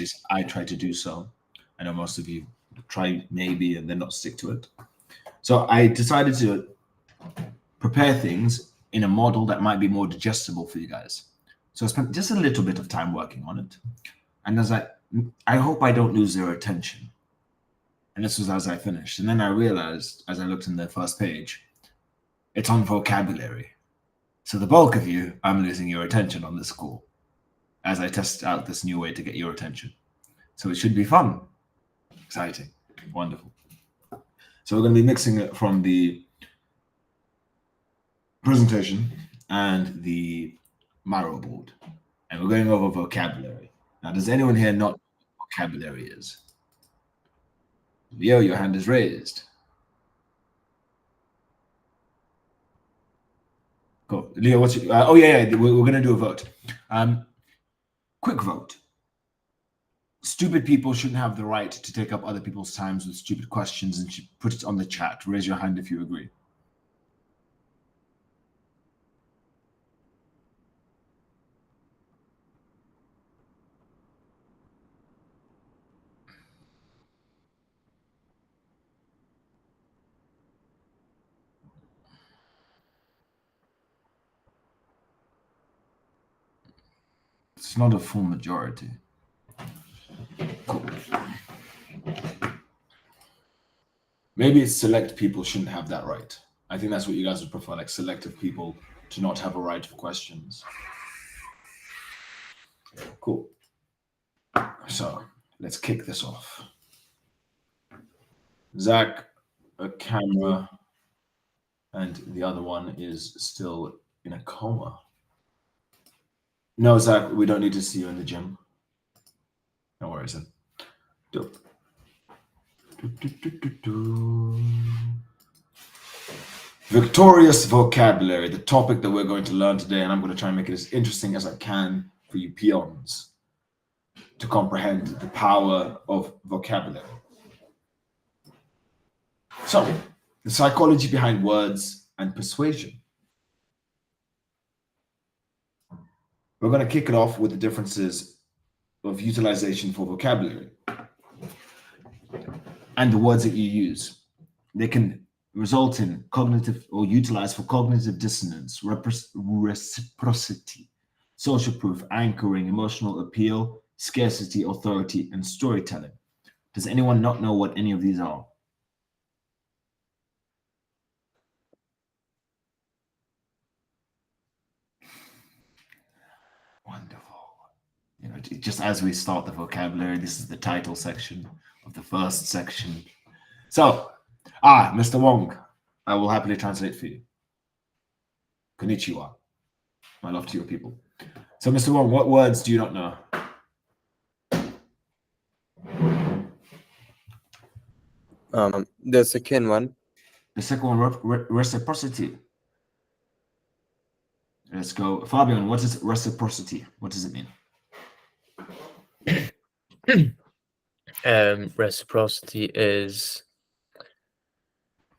least I try to do so. I know most of you try maybe and then not stick to it. So I decided to prepare things in a model that might be more digestible for you guys. So I spent just a little bit of time working on it. And as I hope I don't lose their attention. And this was as I finished. And then I realized, as I looked in the first page, it's on vocabulary. So the bulk of you, I'm losing your attention on this score as I test out this new way to get your attention. So it should be fun, exciting, wonderful. So we're going to be mixing it from the presentation and the Miro board. And we're going over vocabulary. Now, does anyone here not know what vocabulary is? Leo, your hand is raised. Cool. Leo, what's your, oh, yeah, we're going to do a vote. Quick vote. Stupid people shouldn't have the right to take up other people's times with stupid questions and should put it on the chat. Raise your hand if you agree. It's not a full majority. Cool. Maybe it's select people shouldn't have that right. I think that's what you guys would prefer, like selective people to not have a right for questions. Cool. So let's kick this off. Zach, a camera, and the other one is still in a coma. No, Zach, we don't need to see you in the gym. No worries then. Dope. Victorious vocabulary, the topic that we're going to learn today, and I'm going to try and make it as interesting as I can for you peons to comprehend the power of vocabulary. So, the psychology behind words and persuasion. We're going to kick it off with the differences of utilization for vocabulary and the words that you use. They can result in cognitive or utilize for cognitive dissonance, reciprocity, social proof, anchoring, emotional appeal, scarcity, authority, and storytelling. Does anyone not know what any of these are? Wonderful. You know, just as we start the vocabulary, this is the title section of the first section. So, Mr. Wong, I will happily translate for you. Konnichiwa. My love to your people. So, Mr. Wong, what words do you not know? The second one. The second one, reciprocity. Let's go. Fabian, what is reciprocity? What does it mean? Reciprocity is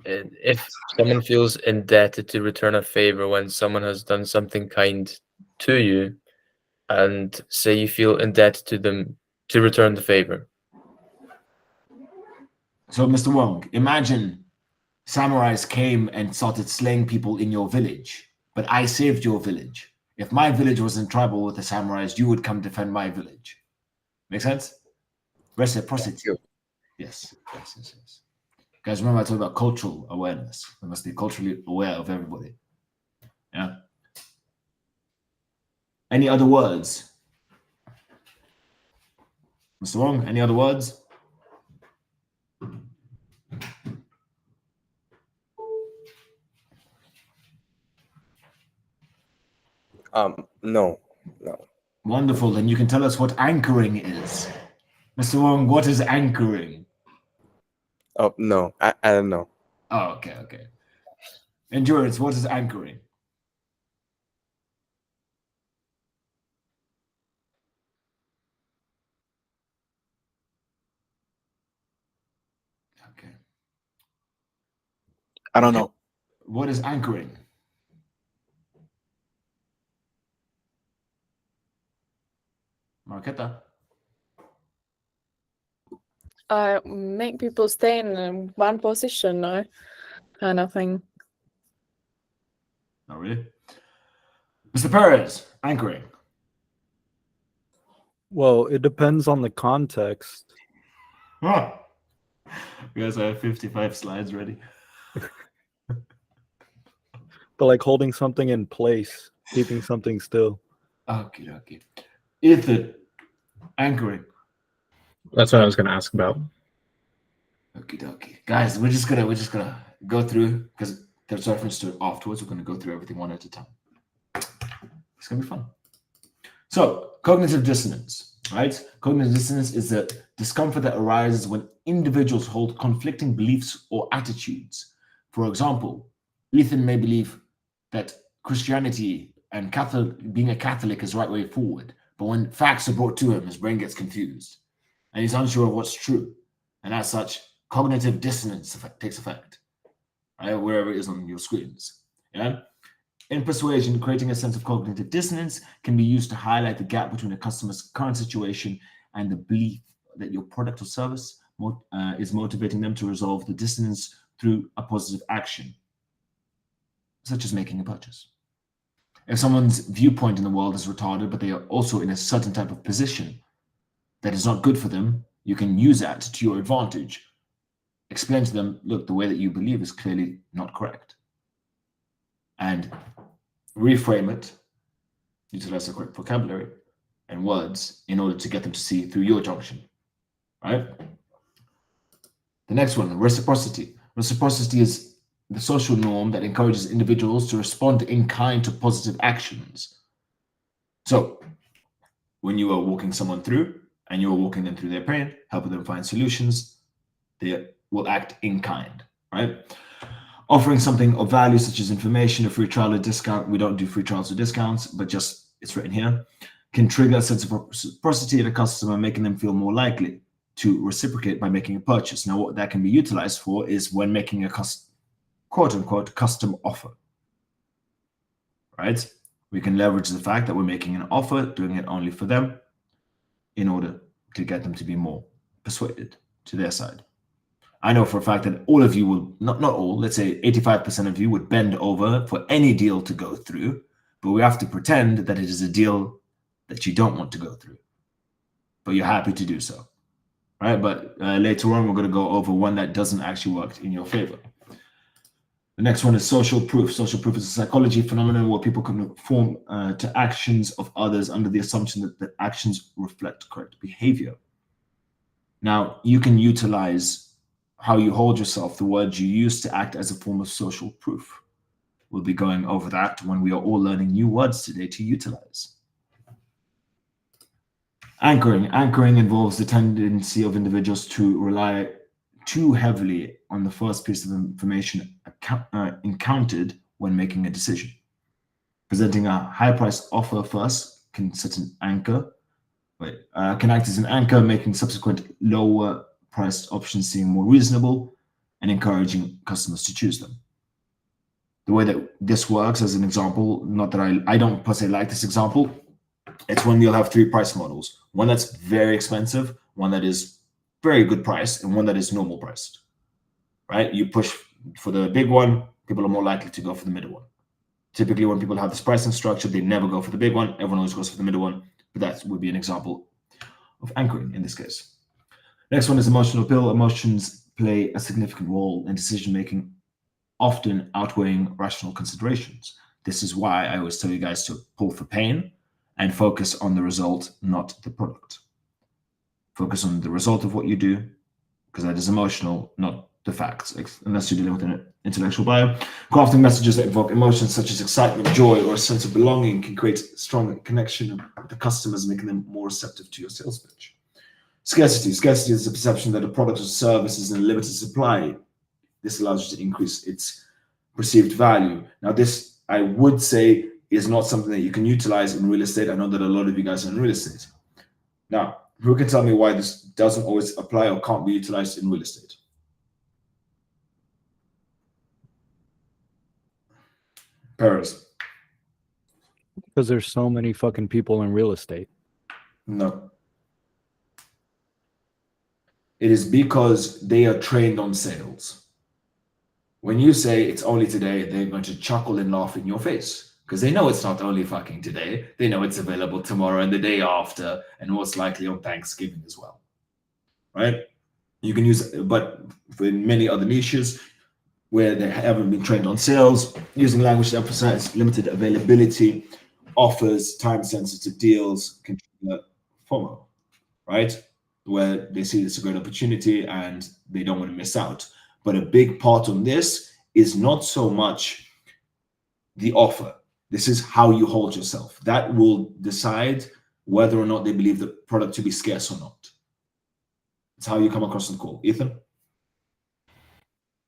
if someone feels indebted to return a favor when someone has done something kind to you, and say you feel indebted to them to return the favor. So, Mr. Wong, imagine samurais came and started slaying people in your village, but I saved your village. If my village was in trouble with the samurais, you would come defend my village. Make sense? Reciprocity. Yes. Guys, remember I talked about cultural awareness. We must be culturally aware of everybody. Yeah. Any other words? Mr. Wong, any other words? No. Wonderful. Then you can tell us what anchoring is. Mr. Wong, what is anchoring? Oh, no. I don't know. Oh, okay. Endurance, what is anchoring? Okay. I don't know. What is anchoring? Marqueta. Make people stay in one position, no? Kind of thing. Not really. Mr. Perez, anchoring. Well, it depends on the context. Ah. You guys have 55 slides ready. But like holding something in place, keeping something still. Okay. Ethan, anchoring. That's what I was going to ask about. Okay. Guys, we're just gonna go through because there's reference to it afterwards. We're gonna go through everything one at a time. It's gonna be fun. So, cognitive dissonance, right? Cognitive dissonance is the discomfort that arises when individuals hold conflicting beliefs or attitudes. For example, Ethan may believe that Christianity and being a Catholic is the right way forward, but when facts are brought to him, his brain gets confused, and he's unsure of what's true, and as such, cognitive dissonance takes effect, right? Wherever it is on your screens. Yeah. In persuasion, creating a sense of cognitive dissonance can be used to highlight the gap between a customer's current situation and the belief that your product or service is motivating them to resolve the dissonance through a positive action, such as making a purchase. If someone's viewpoint in the world is retarded, but they are also in a certain type of position that is not good for them, you can use that to your advantage. Explain to them, look, the way that you believe is clearly not correct. And reframe it, utilize the correct vocabulary and words in order to get them to see through your junction, right? The next one, reciprocity. Reciprocity is the social norm that encourages individuals to respond in kind to positive actions. So when you are walking someone through and you're walking them through their pain, helping them find solutions, they will act in kind, right? Offering something of value, such as information, a free trial, or discount. We don't do free trials or discounts, but just it's written here, can trigger a sense of reciprocity in a customer, making them feel more likely to reciprocate by making a purchase. Now, what that can be utilized for is when making a quote unquote custom offer, right? We can leverage the fact that we're making an offer, doing it only for them, in order to get them to be more persuaded to their side. I know for a fact that all of you will, not all, let's say 85% of you would bend over for any deal to go through, but we have to pretend that it is a deal that you don't want to go through, but you're happy to do so, right? But later on, we're going to go over one that doesn't actually work in your favor. The next one is social proof. Social proof is a psychology phenomenon where people conform to actions of others under the assumption that the actions reflect correct behavior. Now, you can utilize how you hold yourself, the words you use to act as a form of social proof. We'll be going over that when we are all learning new words today to utilize. Anchoring. Anchoring involves the tendency of individuals to rely too heavily on the first piece of information encountered when making a decision. Presenting a high-priced offer first can set an anchor, can act as an anchor, making subsequent lower priced options seem more reasonable and encouraging customers to choose them. The way that this works, as an example, not that I don't per se like this example, it's when you'll have three price models. One that's very expensive, one that is very good price, and one that is normal priced, right? You push for the big one, people are more likely to go for the middle one. Typically, when people have this pricing structure, they never go for the big one. Everyone always goes for the middle one, but that would be an example of anchoring in this case. Next one is emotional appeal. Emotions play a significant role in decision-making, often outweighing rational considerations. This is why I always tell you guys to pull for pain and focus on the result, not the product. Focus on the result of what you do, because that is emotional, not the facts, unless you're dealing with an intellectual bio. Crafting messages that evoke emotions such as excitement, joy, or a sense of belonging can create a strong connection with the customers, making them more receptive to your sales pitch. Scarcity. Scarcity is the perception that a product or service is in a limited supply. This allows you to increase its perceived value. Now, this, I would say, is not something that you can utilize in real estate. I know that a lot of you guys are in real estate. Now, who can tell me why this doesn't always apply or can't be utilized in real estate? Paris. Because there's so many fucking people in real estate. No. It is because they are trained on sales. When you say it's only today, they're going to chuckle and laugh in your face because they know it's not only fucking today. They know it's available tomorrow and the day after, and most likely on Thanksgiving as well. Right? You can use it, but in many other niches where they haven't been trained on sales, using language to emphasize limited availability, offers, time-sensitive deals, can trigger FOMO, right? Where they see it's a great opportunity and they don't want to miss out. But a big part on this is not so much the offer. This is how you hold yourself. That will decide whether or not they believe the product to be scarce or not. It's how you come across on the call. Ethan?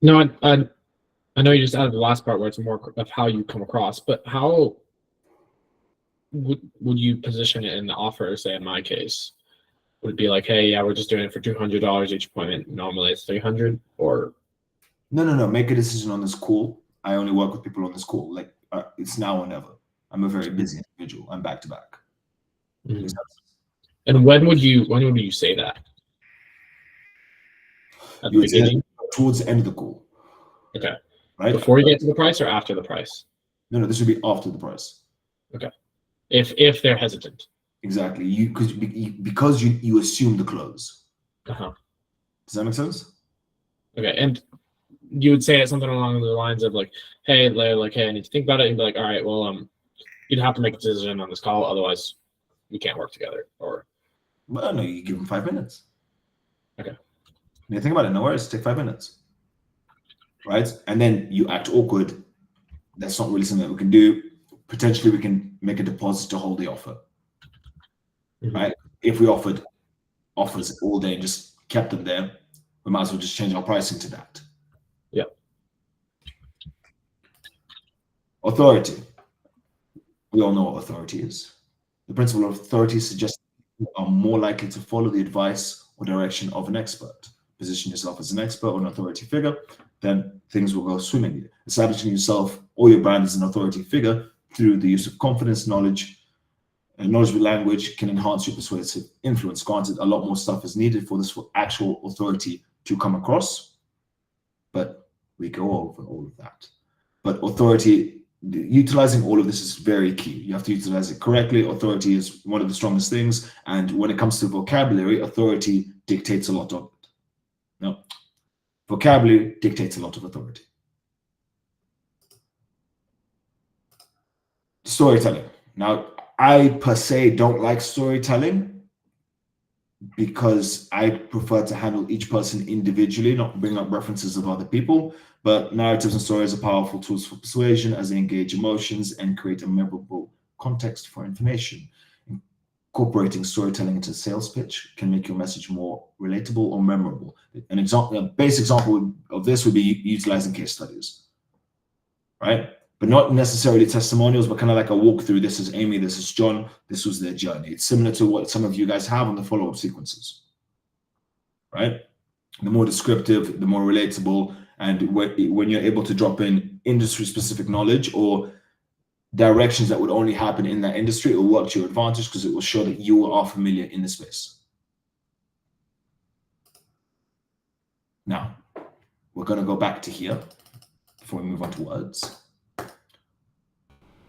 No, I know you just added the last part where it's more of how you come across, but how would you position it in the offer? Say in my case, would it be like, hey, yeah, we're just doing it for $200 each appointment. Normally it's $300, or No. Make a decision on this call. I only work with people on this call. Like it's now or never. I'm a very busy individual. I'm back to back. Mhm. And when would you say that? At You the would say beginning? towards the end of the call. Okay. Right? Before you get to the price or after the price? No, this would be after the price. Okay. If they're hesitant. Exactly. Because you assume the close. Uh-huh. Does that make sense? Okay. And you would say it something along the lines of like, hey, I need to think about it. And be like, all right, well, you'd have to make a decision on this call, otherwise we can't work together. Or Well, no, you give them 5 minutes. Okay. You think about it, no worries, take 5 minutes. Right? And then you act awkward. That's not really something that we can do. Potentially we can make a deposit to hold the offer. Mhm. Right? If we offered offers all day and just kept them there, we might as well just change our pricing to that. Yeah. Authority. We all know what authority is. The principle of authority suggests you are more likely to follow the advice or direction of an expert. Position yourself as an expert or an authority figure, then things will go swimmingly. Establishing yourself or your brand as an authority figure through the use of confidence, knowledge, and knowledgeable language can enhance your persuasive influence. Granted, a lot more stuff is needed for this actual authority to come across, but we go over all of that. But authority, utilizing all of this is very key. You have to utilize it correctly. Authority is one of the strongest things. And when it comes to vocabulary, authority dictates a lot of it. No, vocabulary dictates a lot of authority. Storytelling. Now, I per se don't like storytelling because I prefer to handle each person individually, not bring up references of other people. But narratives and stories are powerful tools for persuasion as they engage emotions and create a memorable context for information. Incorporating storytelling into a sales pitch can make your message more relatable or memorable. An example, a base example of this would be utilizing case studies, right? But not necessarily testimonials, but kind of like a walkthrough. This is Amy, this is John, this was their journey. It's similar to what some of you guys have on the follow-up sequences, right? The more descriptive, the more relatable, and when you're able to drop in industry-specific knowledge or directions that would only happen in that industry, it will work to your advantage because it will show that you are familiar in the space. Now, we're going to go back to here before we move on to words.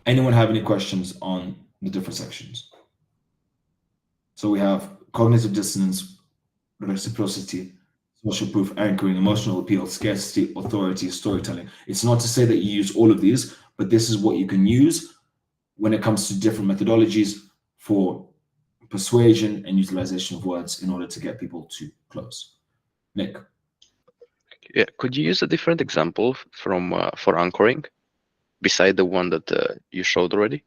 Anyone have any questions on the different sections? So we have cognitive dissonance, reciprocity, social proof, anchoring, emotional appeal, scarcity, authority, storytelling. It's not to say that you use all of these, but this is what you can use when it comes to different methodologies for persuasion and utilization of words in order to get people to close. Nick. Yeah, could you use a different example from for anchoring, beside the one that you showed already?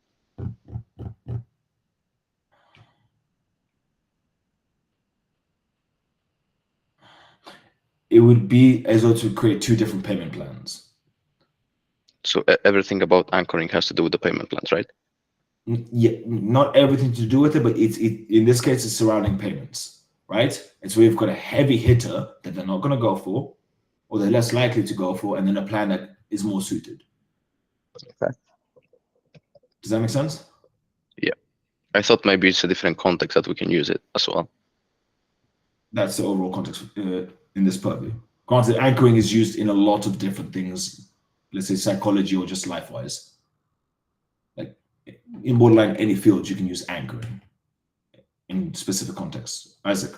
It would be as though to create two different payment plans. So everything about anchoring has to do with the payment plans, right? Yeah, not everything to do with it, but it's in this case, it's surrounding payments, right? And so we've got a heavy hitter that they're not going to go for, or they're less likely to go for, and then a plan that is more suited. Okay. Does that make sense? Yeah. I thought maybe it's a different context that we can use it as well. That's the overall context in this purview. Granted, anchoring is used in a lot of different things, let's say psychology or just life-wise. Like in borderline any field, you can use anchoring in specific contexts. Isaac.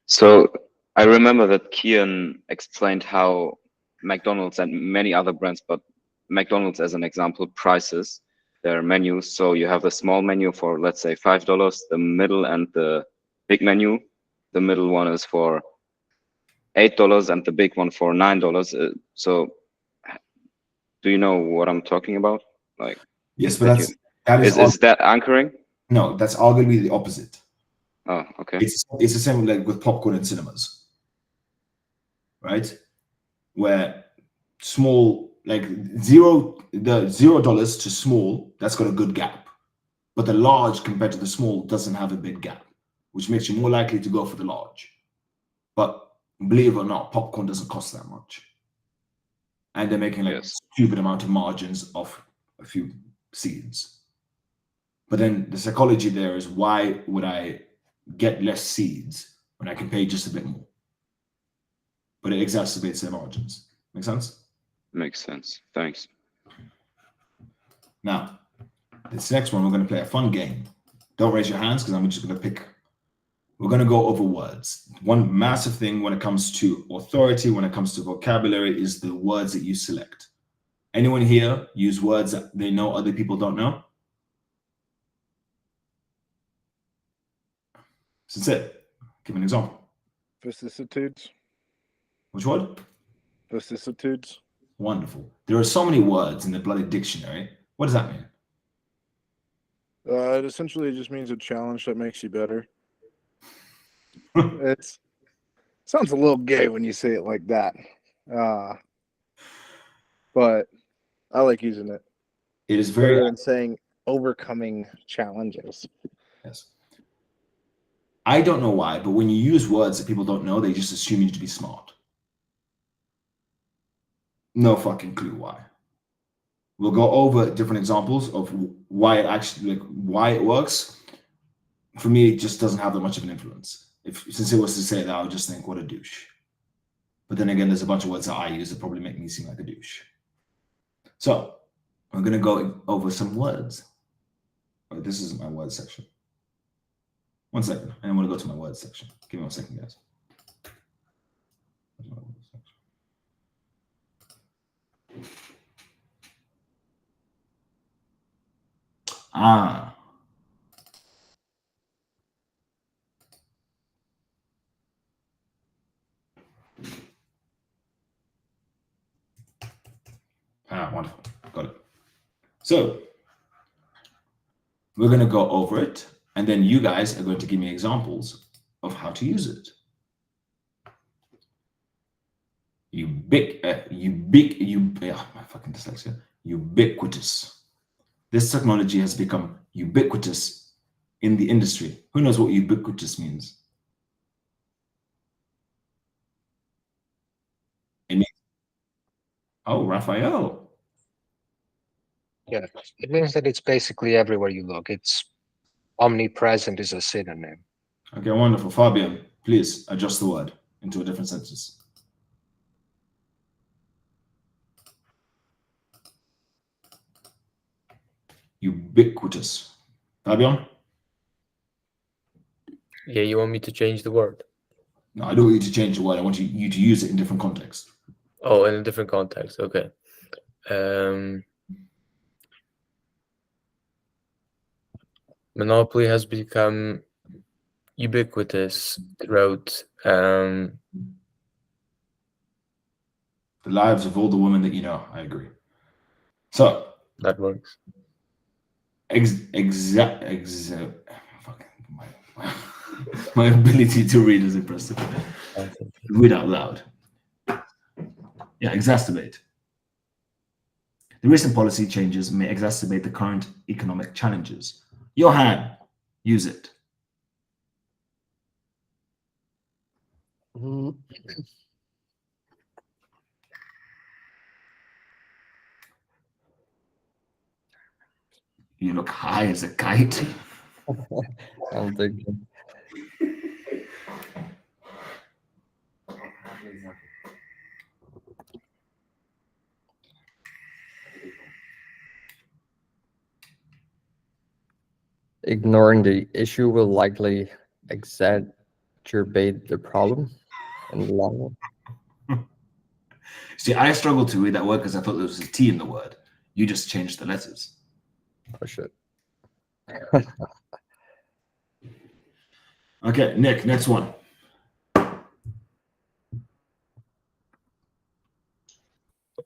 So I remember that Kian explained how McDonald's and many other brands, but McDonald's as an example, prices their menus. So you have the small menu for, let's say, $5, the middle and the big menu. The middle one is for $8 and the big one for $9. So do you know what I'm talking about? Like, Yes, but that is that anchoring? No, that's arguably the opposite. Oh, okay. It's the same like with popcorn in cinemas, right? Where small, like $0 to small, that's got a good gap, but the large compared to the small doesn't have a big gap, which makes you more likely to go for the large. But believe it or not, popcorn doesn't cost that much, and they're making like a stupid amount of margins off a few seeds. But then the psychology there is, why would I get less seeds when I can pay just a bit more? But it exacerbates their margins. Make sense? Makes sense. Thanks. Now, this next one, we're going to play a fun game. Don't raise your hands because I'm just going to pick. We're going to go over words. One massive thing when it comes to authority, when it comes to vocabulary, is the words that you select. Anyone here use words that they know other people don't know? Sincere, give an example. Vicissitudes. Which word? Vicissitudes. Wonderful. There are so many words in the bloody dictionary. What does that mean? It essentially just means a challenge that makes you better. It sounds a little gay when you say it like that. But I like using it. It is very better than saying overcoming challenges. Yes. I don't know why, but when you use words that people don't know, they just assume you to be smart. No fucking clue why. We'll go over different examples of why it actually, like, why it works. For me, it just doesn't have that much of an influence. Since it was to say that, I would just think, what a douche. But then again, there's a bunch of words that I use that probably make me seem like a douche. So I'm going to go over some words. Oh, this isn't my word section. 1 second. I want to go to my words section. Give me 1 second, guys. Wonderful. Got it. So we're going to go over it, and then you guys are going to give me examples of how to use it. My fucking dyslexia. Ubiquitous. This technology has become ubiquitous in the industry. Who knows what ubiquitous means? It means, oh, Raphael. Yeah, it means that it's basically everywhere you look. It's omnipresent is a synonym. Okay, wonderful. Fabian, please adjust the word into a different sentence. Ubiquitous. Fabian? Yeah, you want me to change the word? No, I don't want you to change the word. I want you to use it in different contexts. Oh, in a different context. Okay. Monopoly has become ubiquitous throughout the lives of all the women that you know. I agree. So that works. My ability to read is impressive. Read out loud. Yeah, exacerbate. The recent policy changes may exacerbate the current economic challenges. Johan, use it. You look high as a kite. I'm thinking. ignoring the issue will likely exacerbate the problem in the long run. See, I struggled to read that word because I thought there was a T in the word. You just changed the letters. Oh shit. Okay, Nick, next one.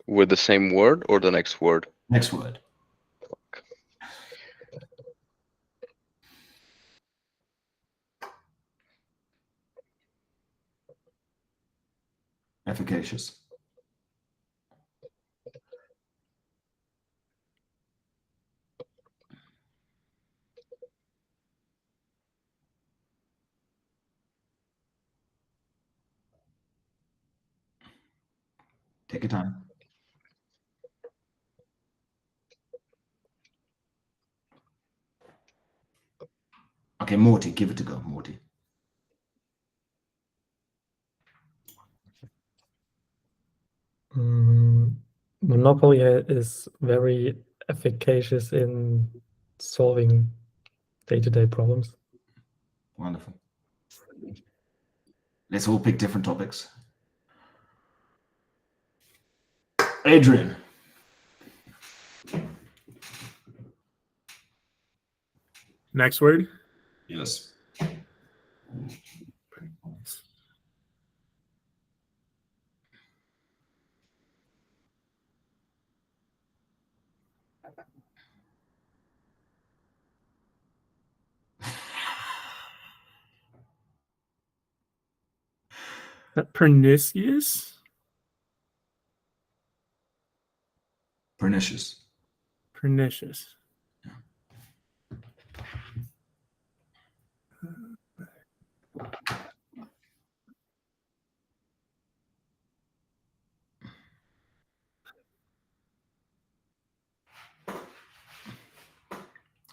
With the same word or the next word? Next word. Efficacious. Take your time. Okay, Morty, give it a go, Morty. Monopoly is very efficacious in solving day-to-day problems. Wonderful. Let's all pick different topics. Adrian. Next word. Yes. Pernicious. Pernicious. Pernicious.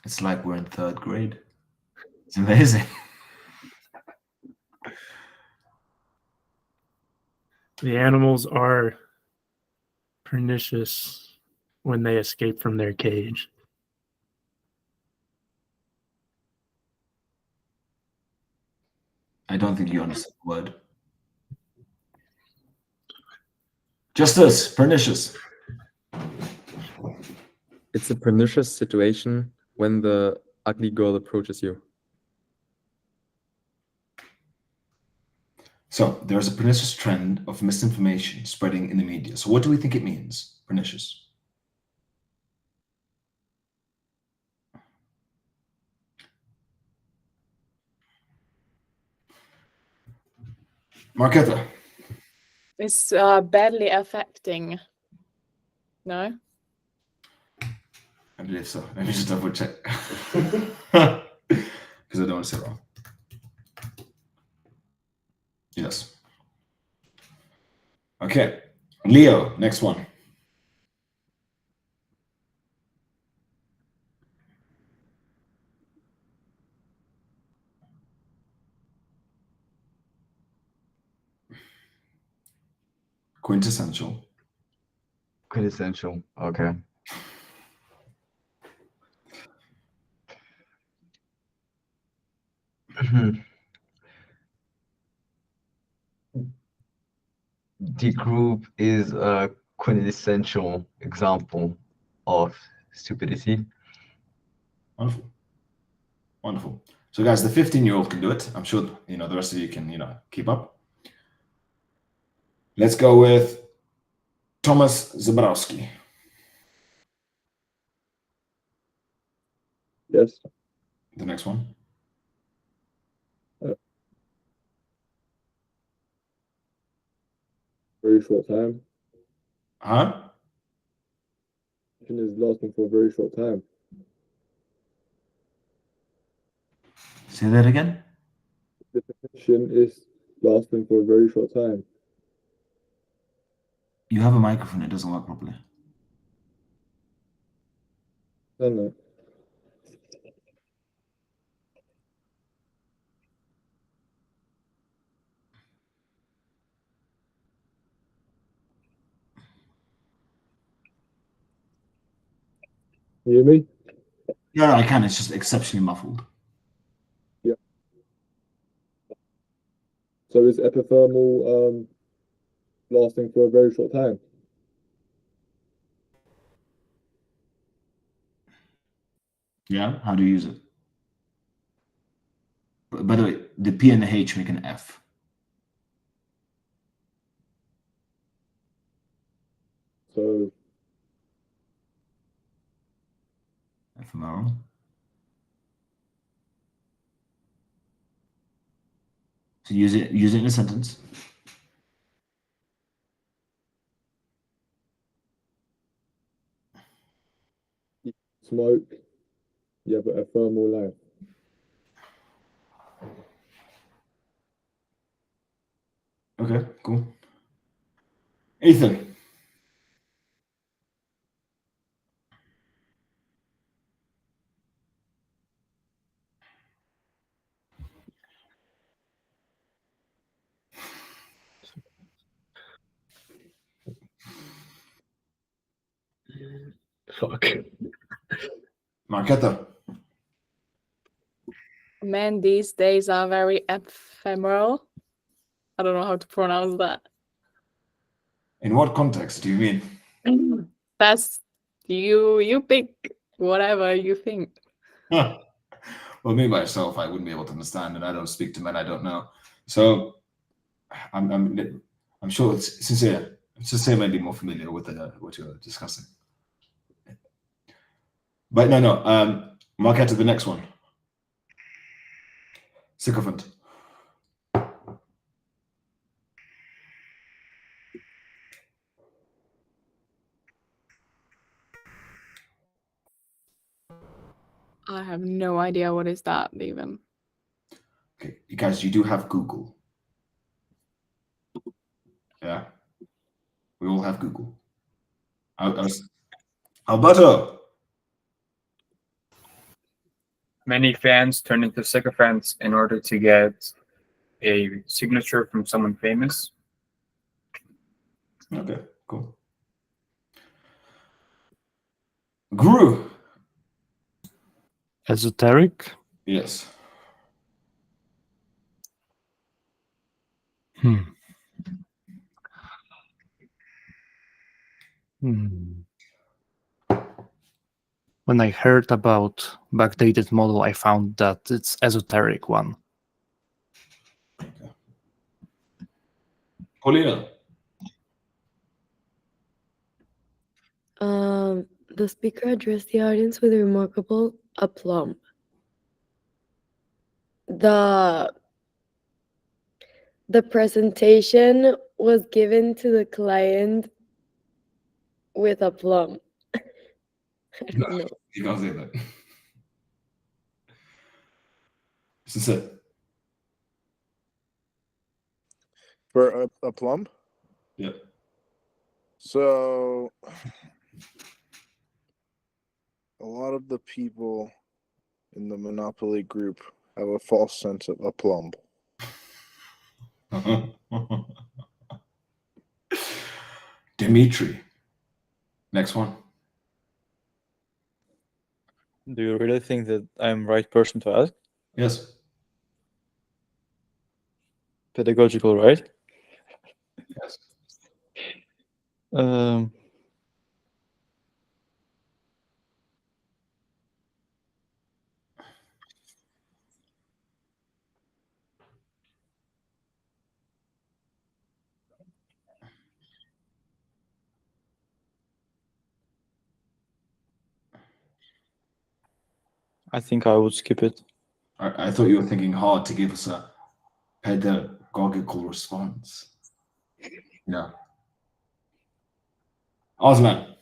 It's like we're in 3rd grade. It's amazing. The animals are pernicious when they escape from their cage. I don't think you understand the word. Justice, pernicious. It's a pernicious situation when the ugly girl approaches you. So there's a pernicious trend of misinformation spreading in the media. So what do we think it means, pernicious? Marketa. It's badly affecting. No? I believe so. Let me just double check. Because I don't want to say wrong. Yes. Okay. Leo, next one. Quintessential. Quintessential. Okay. The group is a quintessential example of stupidity. Wonderful. Wonderful. So guys, the 15-year-old can do it. I'm sure, the rest of you can, keep up. Let's go with Thomas Zabrowski. Yes. The next one. Very short time. Huh? Is lasting for a very short time. Say that again. The definition is lasting for a very short time. You have a microphone. It doesn't work properly. I don't know. You hear me? No, I can. It's just exceptionally muffled. So is epithermal lasting for a very short time? Yeah. How do you use it? By the way, the P and the H make an F. So Ephemeral. So use it in a sentence. smoke, you have a thermal life. Okay, cool. Ethan. Fuck. Marketa. Men these days are very ephemeral. I don't know how to pronounce that. In what context do you mean? That's you pick whatever you think. Well, me myself, I wouldn't be able to understand, and I don't speak to men I don't know. So, I'm sure it's sincere. Sincere may be more familiar with what you're discussing. But no. Marketa, the next one. Sycophant. I have no idea what is that even. Okay, guys, you do have Google. Yeah, we all have Google. Alberto. Many fans turn into sycophants in order to get a signature from someone famous. Okay, cool. Guru. Esoteric? Yes. Hmm. When I heard about backdated model, I found that it's esoteric one. Paulina. The speaker addressed the audience with a remarkable aplomb. The presentation was given to the client with aplomb. I don't know. You can't say that. Sincere. For a plum? Yeah. So a lot of the people in the Monopoly group have a false sense of aplomb. Dimitri. Next one. Do you really think that I'm right person to ask? Yes. Pedagogical, right? Yes. I think I would skip it. I thought you were thinking hard to give us a pedagogical response. Yeah. Osman.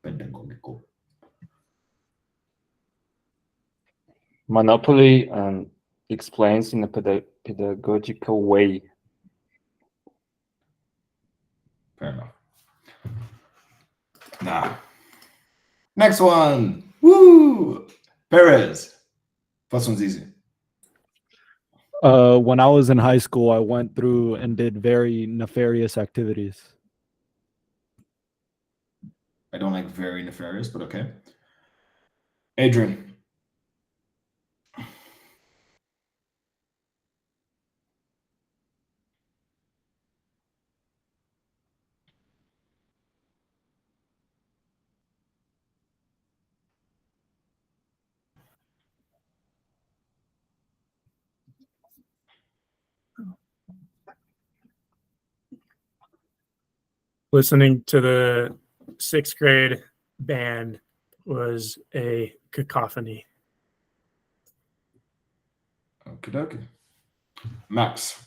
Pedagogical. Monopoly explains in a pedagogical way. Fair enough. Nah. Next one. Woo! Perez. First one's easy. When I was in high school, I went through and did very nefarious activities. I don't like very nefarious, but okay. Adrian. Listening to the 6th grade band was a cacophony. Okie dokie. Max.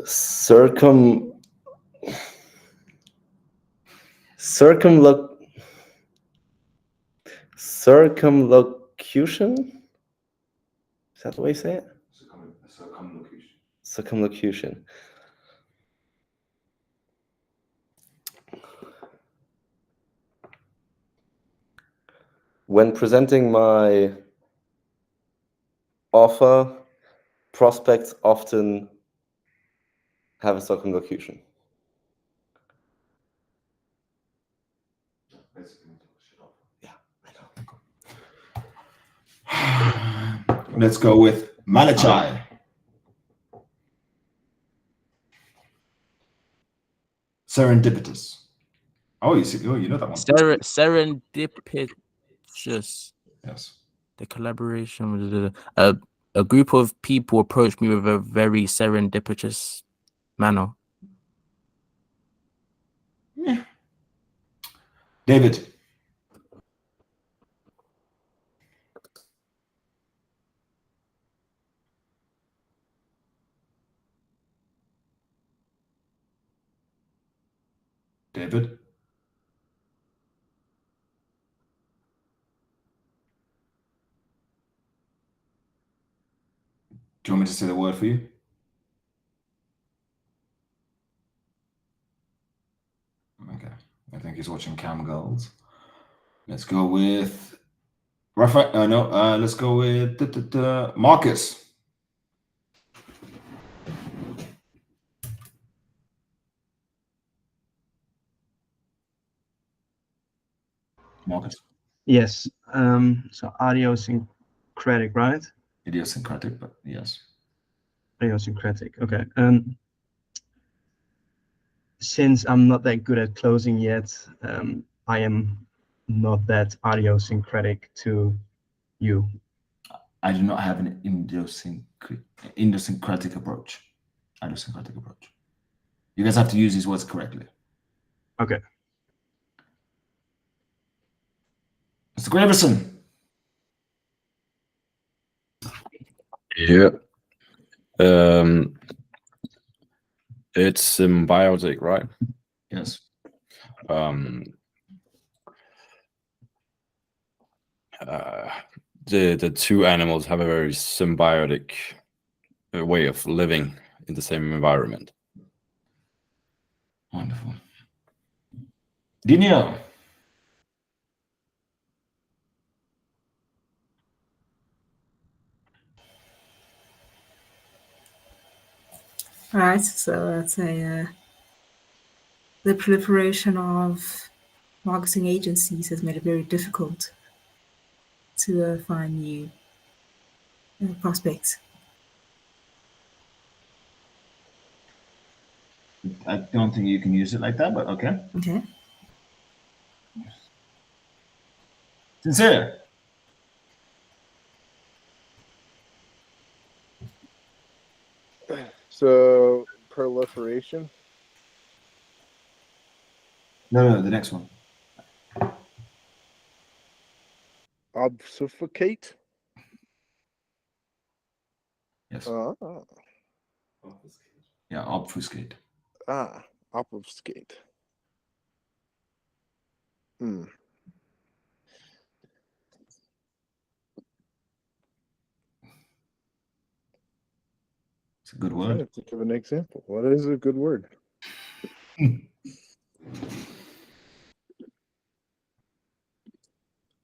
Circumlocution? Is that the way you say it? Circumlocution. When presenting my offer, prospects often have a circumlocution. Let's go with Malachai. Serendipitous. Oh, you see, oh, you know that one. Serendipitous. Yes. The collaboration with a group of people approached me with a very serendipitous manner. Yeah. David. David. Do you want me to say the word for you? Okay. I think he's watching Cam Girls. Let's go with Raphael. No, let's go with Marcus. Marcus. Yes. So idiosyncratic, right? Idiosyncratic, but yes. Idiosyncratic. Okay. Since I'm not that good at closing yet, I am not that idiosyncratic to you. I do not have an idiosyncratic approach. Idiosyncratic approach. You guys have to use these words correctly. Okay. Mr. Graverson. Yeah. It's symbiotic, right? Yes. The two animals have a very symbiotic way of living in the same environment. Wonderful. Dino. Right, so let's say the proliferation of marketing agencies has made it very difficult to find new prospects. I don't think you can use it like that, but okay. Okay. Sincere. So proliferation. No, the next one. Obfuscate. Yes. Ah. Yeah, obfuscate. Obfuscate. Hmm. It's a good I'm word. trying to think of an example. What is a good word?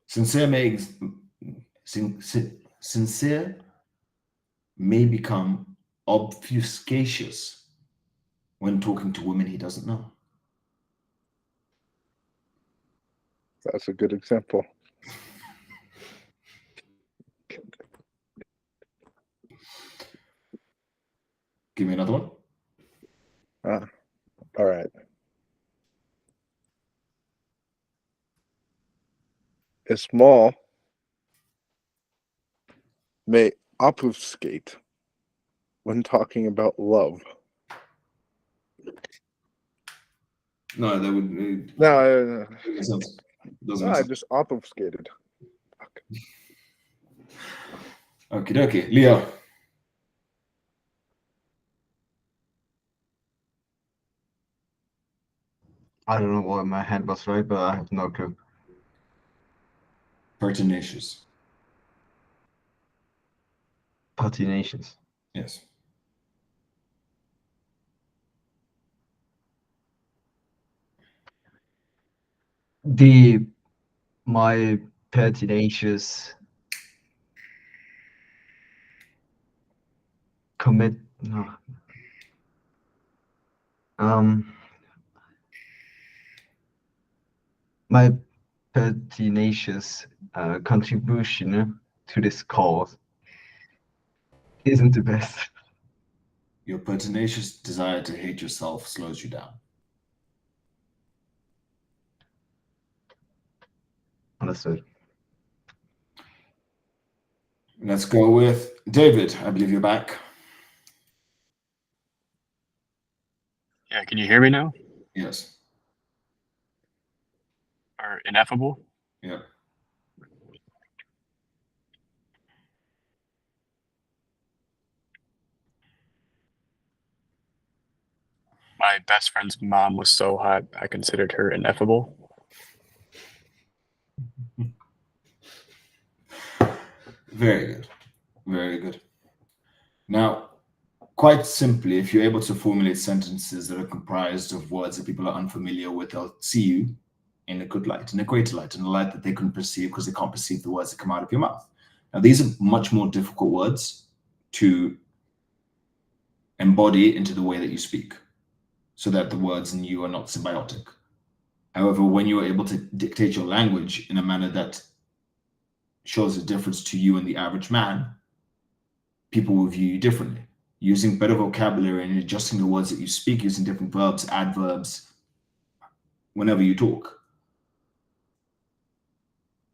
Sincere may become obfuscatious when talking to women he doesn't know. That's a good example. Give me another one. All right. Ismael may obfuscate when talking about love. No, that would. No, make sense. Doesn't no, make I sense. just obfuscated. Okay, Leo. I don't know why my hand was right, but I have no clue. Pertinacious. Pertinacious. Yes. My pertinacious commit no. My pertinacious contribution to this cause isn't the best. Your pertinacious desire to hate yourself slows you down. Understood. Let's go with David. I believe you're back. Yeah, can you hear me now? Yes. Or ineffable? Yeah. My best friend's mom was so hot, I considered her ineffable. Very good. Very good. Now, quite simply, if you're able to formulate sentences that are comprised of words that people are unfamiliar with, they'll see you in a good light, in a greater light, in a light that they couldn't perceive because they can't perceive the words that come out of your mouth. Now, these are much more difficult words to embody into the way that you speak so that the words in you are not symbiotic. However, when you are able to dictate your language in a manner that shows a difference to you and the average man, people will view you differently. Using better vocabulary and adjusting the words that you speak using different verbs, adverbs, whenever you talk,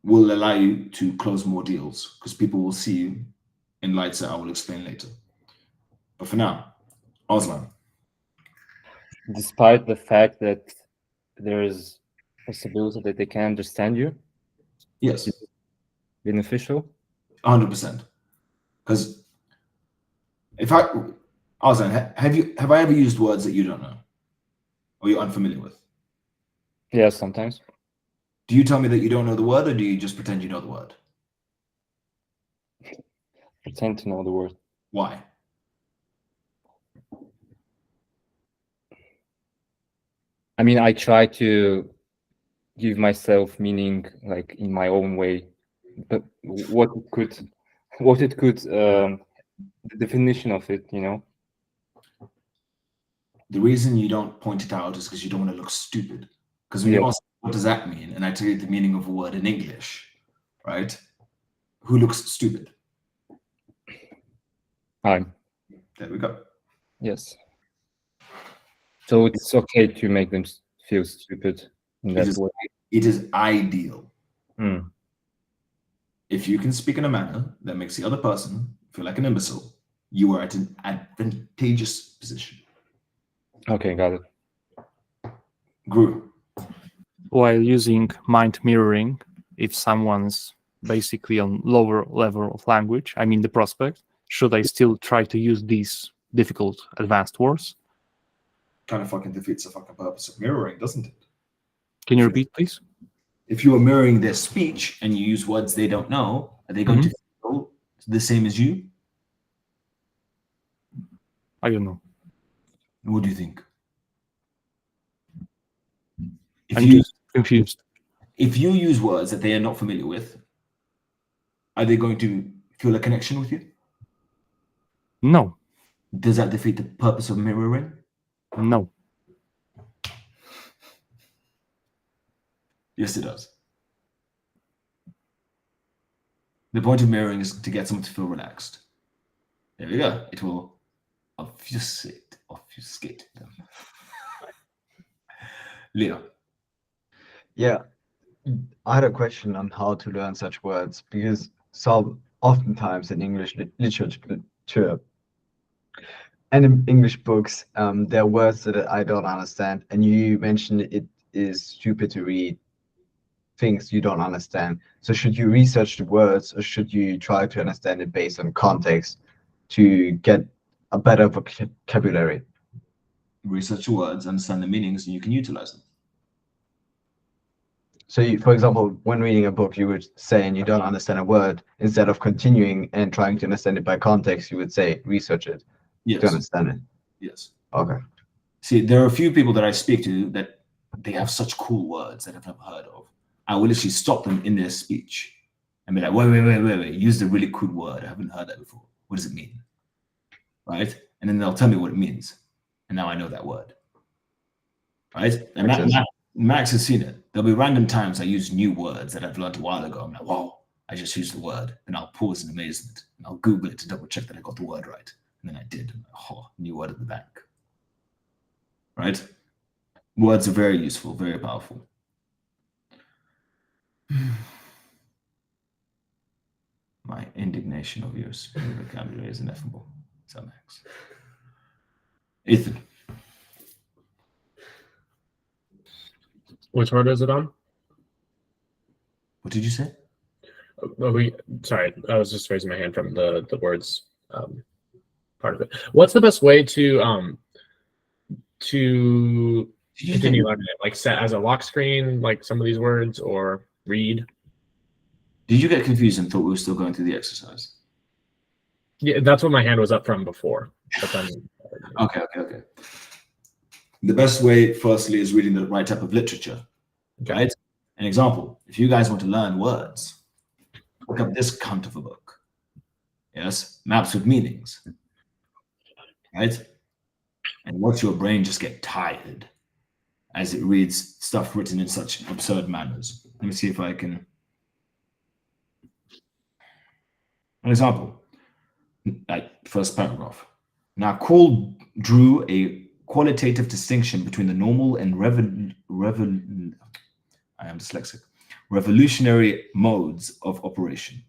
will allow you to close more deals because people will see you in lights that I will explain later. But for now, Osman. Despite the fact that there is possibility that they can understand you? Yes. Beneficial? 100%. Because if Osman, have I ever used words that you don't know or you're unfamiliar with? Yeah, sometimes. Do you tell me that you don't know the word or do you just pretend you know the word? Pretend to know the word. Why? I mean, I try to give myself meaning like in my own way, but the definition of it, you know? The reason you don't point it out is because you don't want to look stupid. Because when you ask, what does that mean? And I tell you the meaning of a word in English, right? Who looks stupid? I'm. There we go. Yes. So it's okay to make them feel stupid in that way. It is ideal. Hmm. If you can speak in a manner that makes the other person feel like an imbecile, you are at an advantageous position. Okay, got it. Guru. While using mind mirroring, if someone's basically on lower level of language, I mean the prospect, should I still try to use these difficult advanced words? Kind of fucking defeats the fucking purpose of mirroring, doesn't it? Can you repeat, please? If you are mirroring their speech and you use words they don't know, are they going to feel the same as you? I don't know. What do you think? I'm just confused. If you use words that they are not familiar with, are they going to feel a connection with you? No. Does that defeat the purpose of mirroring? No. Yes, it does. The point of mirroring is to get someone to feel relaxed. There we go. It will obfuscate them. Leo. Yeah, I had a question on how to learn such words because so oftentimes in English literature and in English books, there are words that I don't understand, and you mentioned it is stupid to read things you don't understand. So should you research the words, or should you try to understand it based on context to get a better vocabulary? Research the words, understand the meanings, and you can utilize them. So, for example, when reading a book, you would say, and you don't understand a word, instead of continuing and trying to understand it by context, you would say, research it to understand it. Yes. Okay. See, there are a few people that I speak to that they have such cool words that I've never heard of. I will literally stop them in their speech and be like, wait, use the really cool word. I haven't heard that before. What does it mean? Right? And then they'll tell me what it means. And now I know that word. Right? And Max has seen it. There'll be random times I use new words that I've learned a while ago. I'm like, wow, I just used the word. And I'll pause in amazement. And I'll Google it to double check that I got the word right. And then I did. I'm like, oh, new word at the bank. Right? Words are very useful, very powerful. My indignation of your vocabulary is ineffable. So Max. Ethan. Which word is it on? What did you say? Sorry, I was just raising my hand from the words part of it. What's the best way to continue learning it? Like set as a lock screen, like some of these words, or read? Did you get confused and thought we were still going through the exercise? Yeah, that's what my hand was up from before. But then, Okay. The best way, firstly, is reading the right type of literature. Right? An example, if you guys want to learn words, look up this cunt of a book. Yes? Maps with meanings. Right? And watch your brain just get tired as it reads stuff written in such absurd manners. Let me see if I can. An example, like first paragraph. Now, Cole drew a qualitative distinction between the normal and revolutionary modes of operation.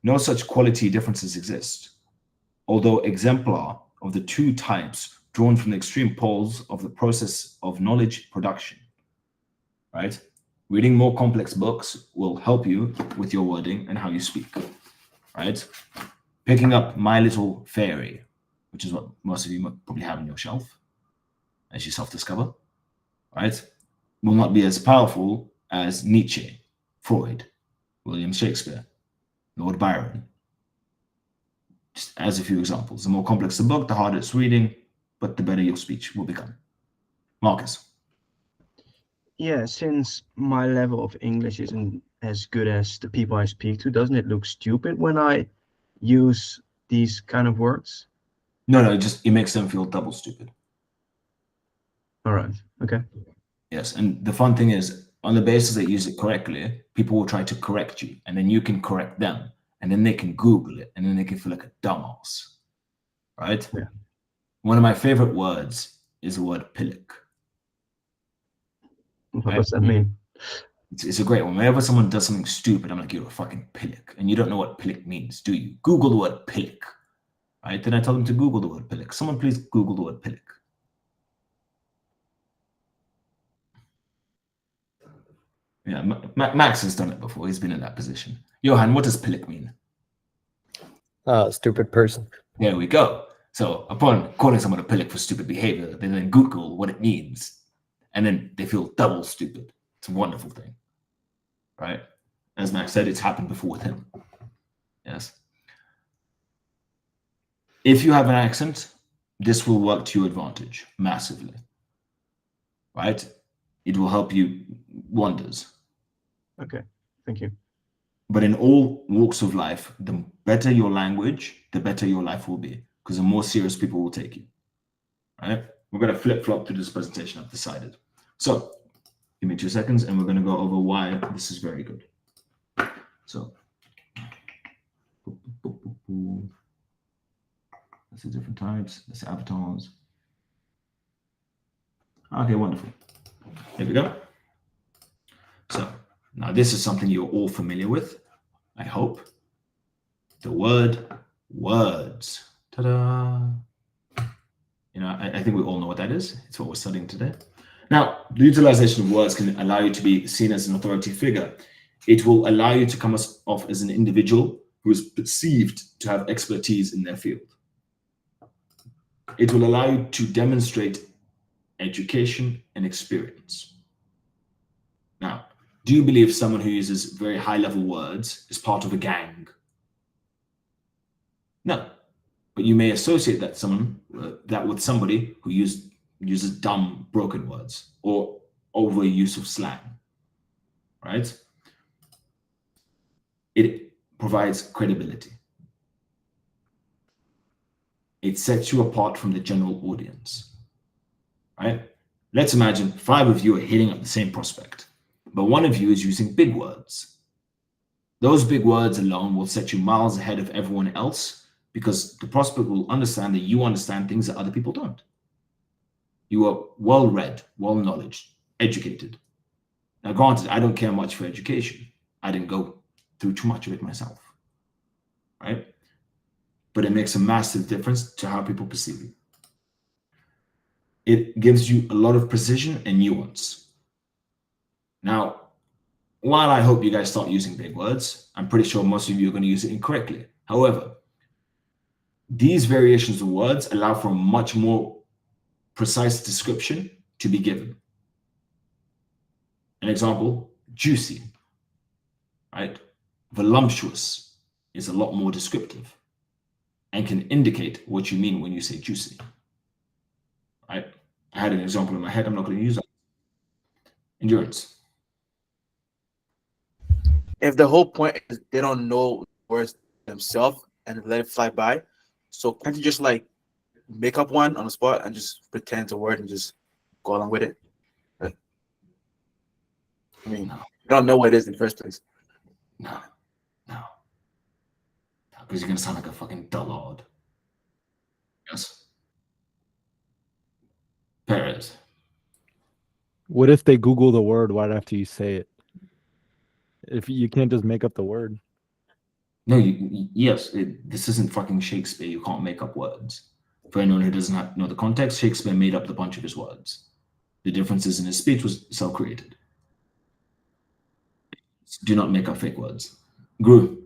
No such quality differences exist, although exemplar of the two types drawn from the extreme poles of the process of knowledge production. Right? Reading more complex books will help you with your wording and how you speak. Right? Picking up My Little Fairy, which is what most of you probably have on your shelf as you self-discover, right? Will not be as powerful as Nietzsche, Freud, William Shakespeare, Lord Byron. Just as a few examples. The more complex the book, the harder it's reading, but the better your speech will become. Marcus. Yeah, since my level of English isn't as good as the people I speak to, doesn't it look stupid when I use these kind of words? No, it makes them feel double stupid. All right. Okay. Yes, and the fun thing is, on the basis that you use it correctly, people will try to correct you, and then you can correct them, and then they can Google it, and then they can feel like a dumbass, right? Yeah. One of my favorite words is the word pillock. What does that mean? It's a great one. Whenever someone does something stupid, I'm like, you're a fucking pillock, and you don't know what pillock means, do you? Google the word pillock, right? Then I tell them to Google the word pillock. Someone please Google the word pillock. Yeah, Max has done it before. He's been in that position. Johan, what does pillock mean? Stupid person. There we go. So upon calling someone a pillock for stupid behavior, they then Google what it means, and then they feel double stupid. It's a wonderful thing, right? As Max said, it's happened before with him. Yes. If you have an accent, this will work to your advantage massively, right? It will help you wonders. Okay, thank you. But in all walks of life, the better your language, the better your life will be, because the more serious people will take you, right? We're going to flip-flop through this presentation, I've decided. So give me 2 seconds, and we're going to go over why this is very good. So Ooh. That's the different types. That's the avatars. Okay, wonderful. There we go. So now this is something you're all familiar with, I hope. The word words. Ta-da! You know, I think we all know what that is. It's what we're studying today. Now, the utilization of words can allow you to be seen as an authority figure. It will allow you to come off as an individual who is perceived to have expertise in their field. It will allow you to demonstrate education and experience. Now, do you believe someone who uses very high-level words is part of a gang? No, but you may associate that with somebody who uses dumb, broken words or overuse of slang, right? It provides credibility. It sets you apart from the general audience, right? Let's imagine 5 of you are hitting up the same prospect, but one of you is using big words. Those big words alone will set you miles ahead of everyone else because the prospect will understand that you understand things that other people don't. You are well-read, well-knowledged, educated. Now, granted, I don't care much for education. I didn't go through too much of it myself, right? But it makes a massive difference to how people perceive you. It gives you a lot of precision and nuance. Now, while I hope you guys start using big words, I'm pretty sure most of you are going to use it incorrectly. However, these variations of words allow for a much more precise description to be given. An example, juicy, right? Voluptuous is a lot more descriptive and can indicate what you mean when you say juicy, right? I had an example in my head. I'm not going to use that. Endurance. If the whole point is they don't know words themselves and let it fly by, so can't you just like make up one on the spot and just pretend it's a word and just go along with it? Like, I mean, you don't know what it is in the first place. No. Because you're going to sound like a fucking dullard. Yes. Perez. What if they Google the word right after you say it? If you can't just make up the word. No, yes, this isn't fucking Shakespeare. You can't make up words. For anyone who doesn't know the context, Shakespeare made up the bunch of his words. The differences in his speech was self-created. Do not make up fake words. Gru.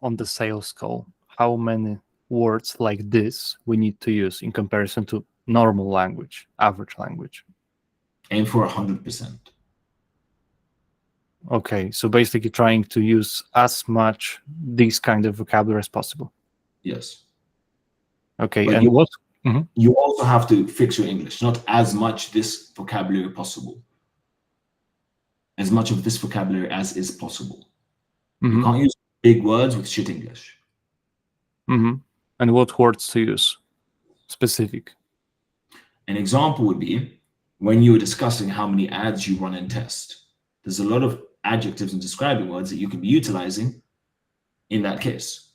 On the sales call, how many words like this we need to use in comparison to normal language, average language? Aim for 100%. Okay, so basically trying to use as much this kind of vocabulary as possible. Yes. Okay, but and what? You also have to fix your English. Not as much this vocabulary possible. As much of this vocabulary as is possible. You can't use big words with shit English. And what words to use? Specific. An example would be when you were discussing how many ads you run and test. There's a lot of adjectives and describing words that you can be utilizing in that case,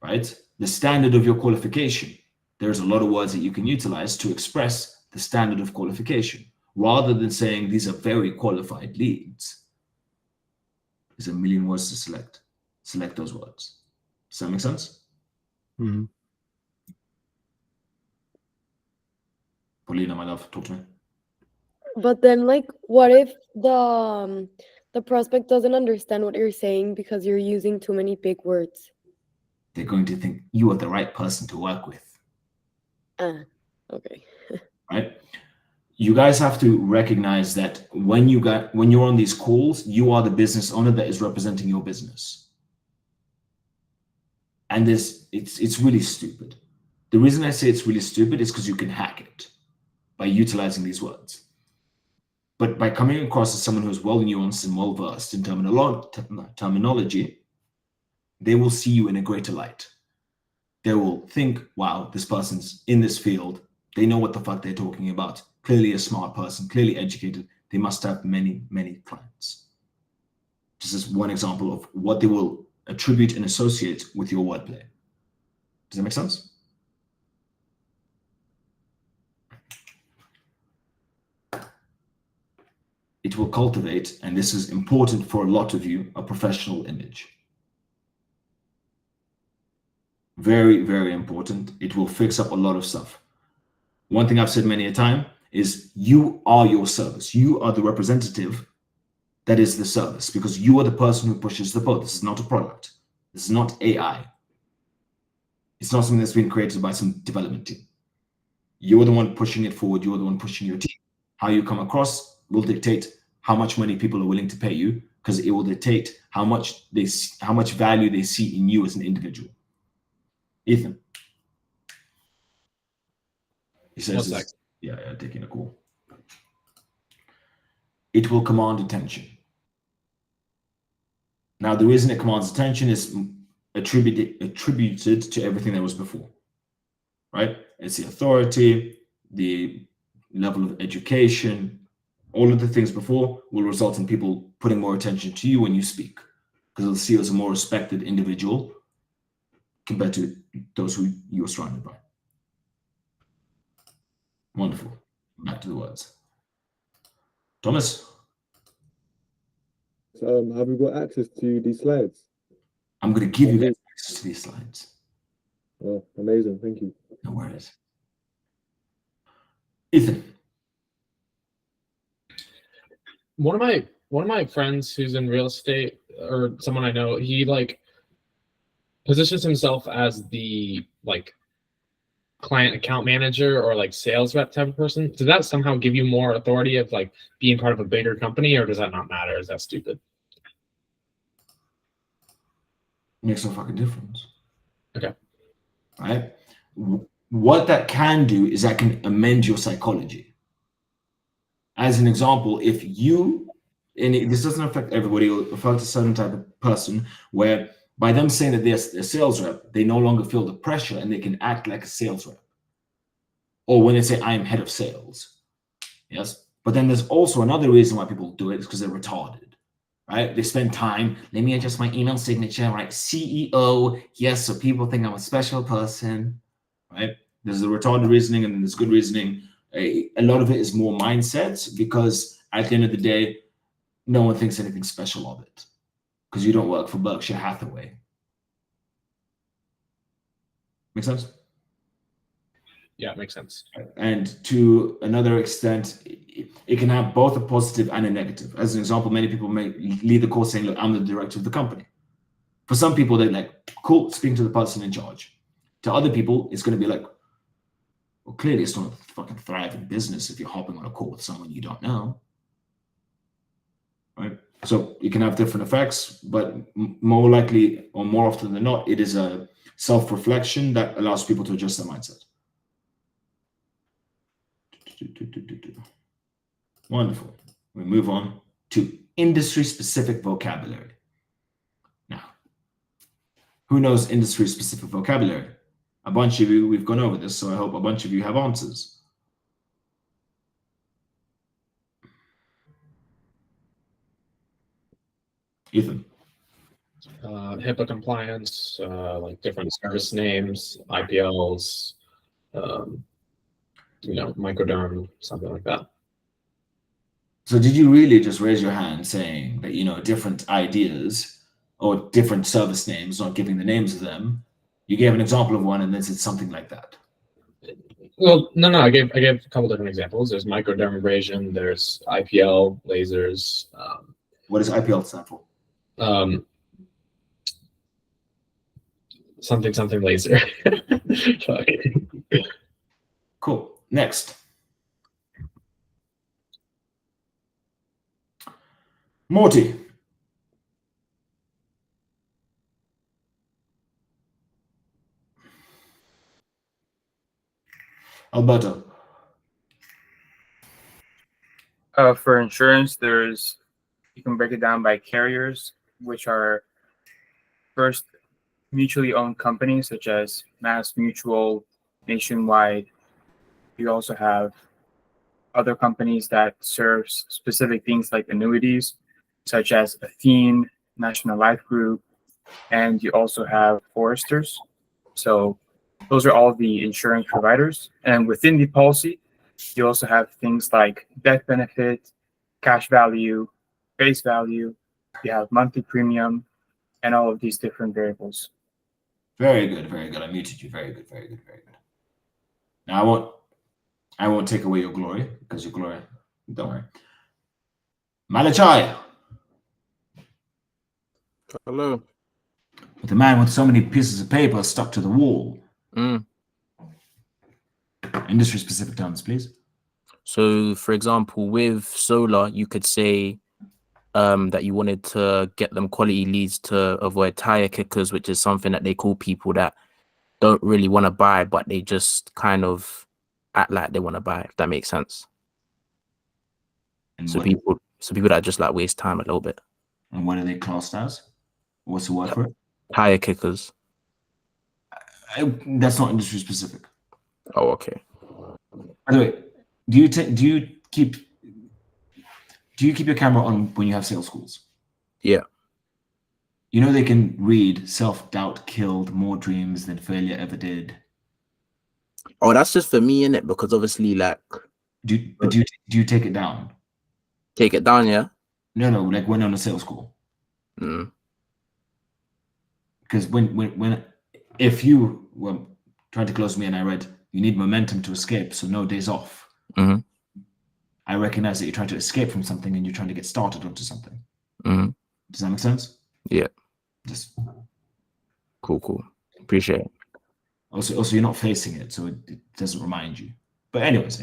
right? The standard of your qualification. There's a lot of words that you can utilize to express the standard of qualification, rather than saying these are very qualified leads. There's a million words to select. Select those words. Does that make sense? Paulina, my love, talk to me. But then, like, what if the prospect doesn't understand what you're saying because you're using too many big words? They're going to think you are the right person to work with. Okay. Right? You guys have to recognize that when you're on these calls, you are the business owner that is representing your business. And it's really stupid. The reason I say it's really stupid is because you can hack it by utilizing these words. But by coming across as someone who's well nuanced and well versed in terminology, they will see you in a greater light. They will think, wow, this person's in this field. They know what the fuck they're talking about. Clearly a smart person, clearly educated. They must have many, many clients. This is one example of what they will attribute and associate with your wordplay. Does that make sense? It will cultivate, and this is important for a lot of you, a professional image. Very, very important. It will fix up a lot of stuff. One thing I've said many a time is you are your service. You are the representative that is the service, because you are the person who pushes the boat. This is not a product. This is not AI. It's not something that's been created by some development team. You're the one pushing it forward. You're the one pushing your team. How you come across will dictate how much money people are willing to pay you, because it will dictate how much value they see in you as an individual. Ethan. He says, yeah, taking a call. It will command attention. Now, the reason it commands attention is attributed to everything that was before, right? It's the authority, the level of education, all of the things before will result in people putting more attention to you when you speak, because they'll see you as a more respected individual compared to those who you're surrounded by. Wonderful. Back to the words. Thomas? Have we got access to these slides? I'm going to give you access to these slides. Oh, amazing. Thank you. No worries. Ethan. One of my friends who's in real estate, or someone I know, he like positions himself as the like client account manager or like sales rep type of person. Does that somehow give you more authority of like being part of a bigger company, or does that not matter? Is that stupid? Makes no fucking difference. Okay. Right? What that can do is that can amend your psychology. As an example, if you, and this doesn't affect everybody, it'll affect a certain type of person, where by them saying that they're a sales rep, they no longer feel the pressure and they can act like a sales rep. Or when they say, I am head of sales. Yes. But then there's also another reason why people do it, is because they're retarded. Right? They spend time, let me adjust my email signature, right? CEO, yes, so people think I'm a special person, right? There's the retarded reasoning and there's good reasoning. A lot of it is more mindset, because at the end of the day, no one thinks anything special of it, because you don't work for Berkshire Hathaway. Make sense? Yeah, it makes sense. And to another extent, it can have both a positive and a negative. As an example, many people may leave the course saying, look, I'm the director of the company. For some people, they're like, cool, speaking to the person in charge. To other people, it's going to be like, well, clearly it's not a fucking thriving business if you're hopping on a call with someone you don't know. Right? So it can have different effects, but more likely, or more often than not, it is a self-reflection that allows people to adjust their mindset. Wonderful. We move on to industry-specific vocabulary. Now, who knows industry-specific vocabulary? A bunch of you, we've gone over this, so I hope a bunch of you have answers. Ethan. HIPAA compliance, like different service names, IPLs, microderm, something like that. So did you really just raise your hand saying that, different ideas or different service names, not giving the names of them? You gave an example of one and then said something like that. Well, no, I gave a couple different examples. There's microdermabrasion, there's IPL, lasers. What does IPL stand for? Something laser. Cool. Next. Morty. Alberto. For insurance, you can break it down by carriers, which are first mutually owned companies such as Mass Mutual, Nationwide. You also have other companies that serve specific things like annuities, such as Athene, National Life Group, and you also have foresters. So Those are all the insurance providers. And within the policy, you also have things like death benefit, cash value, face value. You have monthly premium, and all of these different variables. Very good, very good. I muted you. Very good, very good, very good. Now I won't take away your glory, because your glory, don't worry. Malachai. Hello. With a man with so many pieces of paper stuck to the wall. Industry specific terms, please. So, for example, with solar, you could say that you wanted to get them quality leads to avoid tire kickers, which is something that they call people that don't really want to buy, but they just kind of act like they want to buy, if that makes sense. And So what- people that just like waste time a little bit. And what are they classed as? What's the word for it? Tire kickers. That's not industry specific. Oh, okay. By the way, do you keep your camera on when you have sales calls? Yeah. You know they can read self-doubt killed more dreams than failure ever did. Oh, that's just for me, innit? Because obviously, like, Do you take it down? Take it down, yeah. No, like when on a sales call. Because if you were trying to close me and I read you need momentum to escape, so no days off. I recognize that you're trying to escape from something and you're trying to get started onto something. Does that make sense? Yeah. Just cool. Appreciate it. Also, you're not facing it, so it doesn't remind you. But anyways,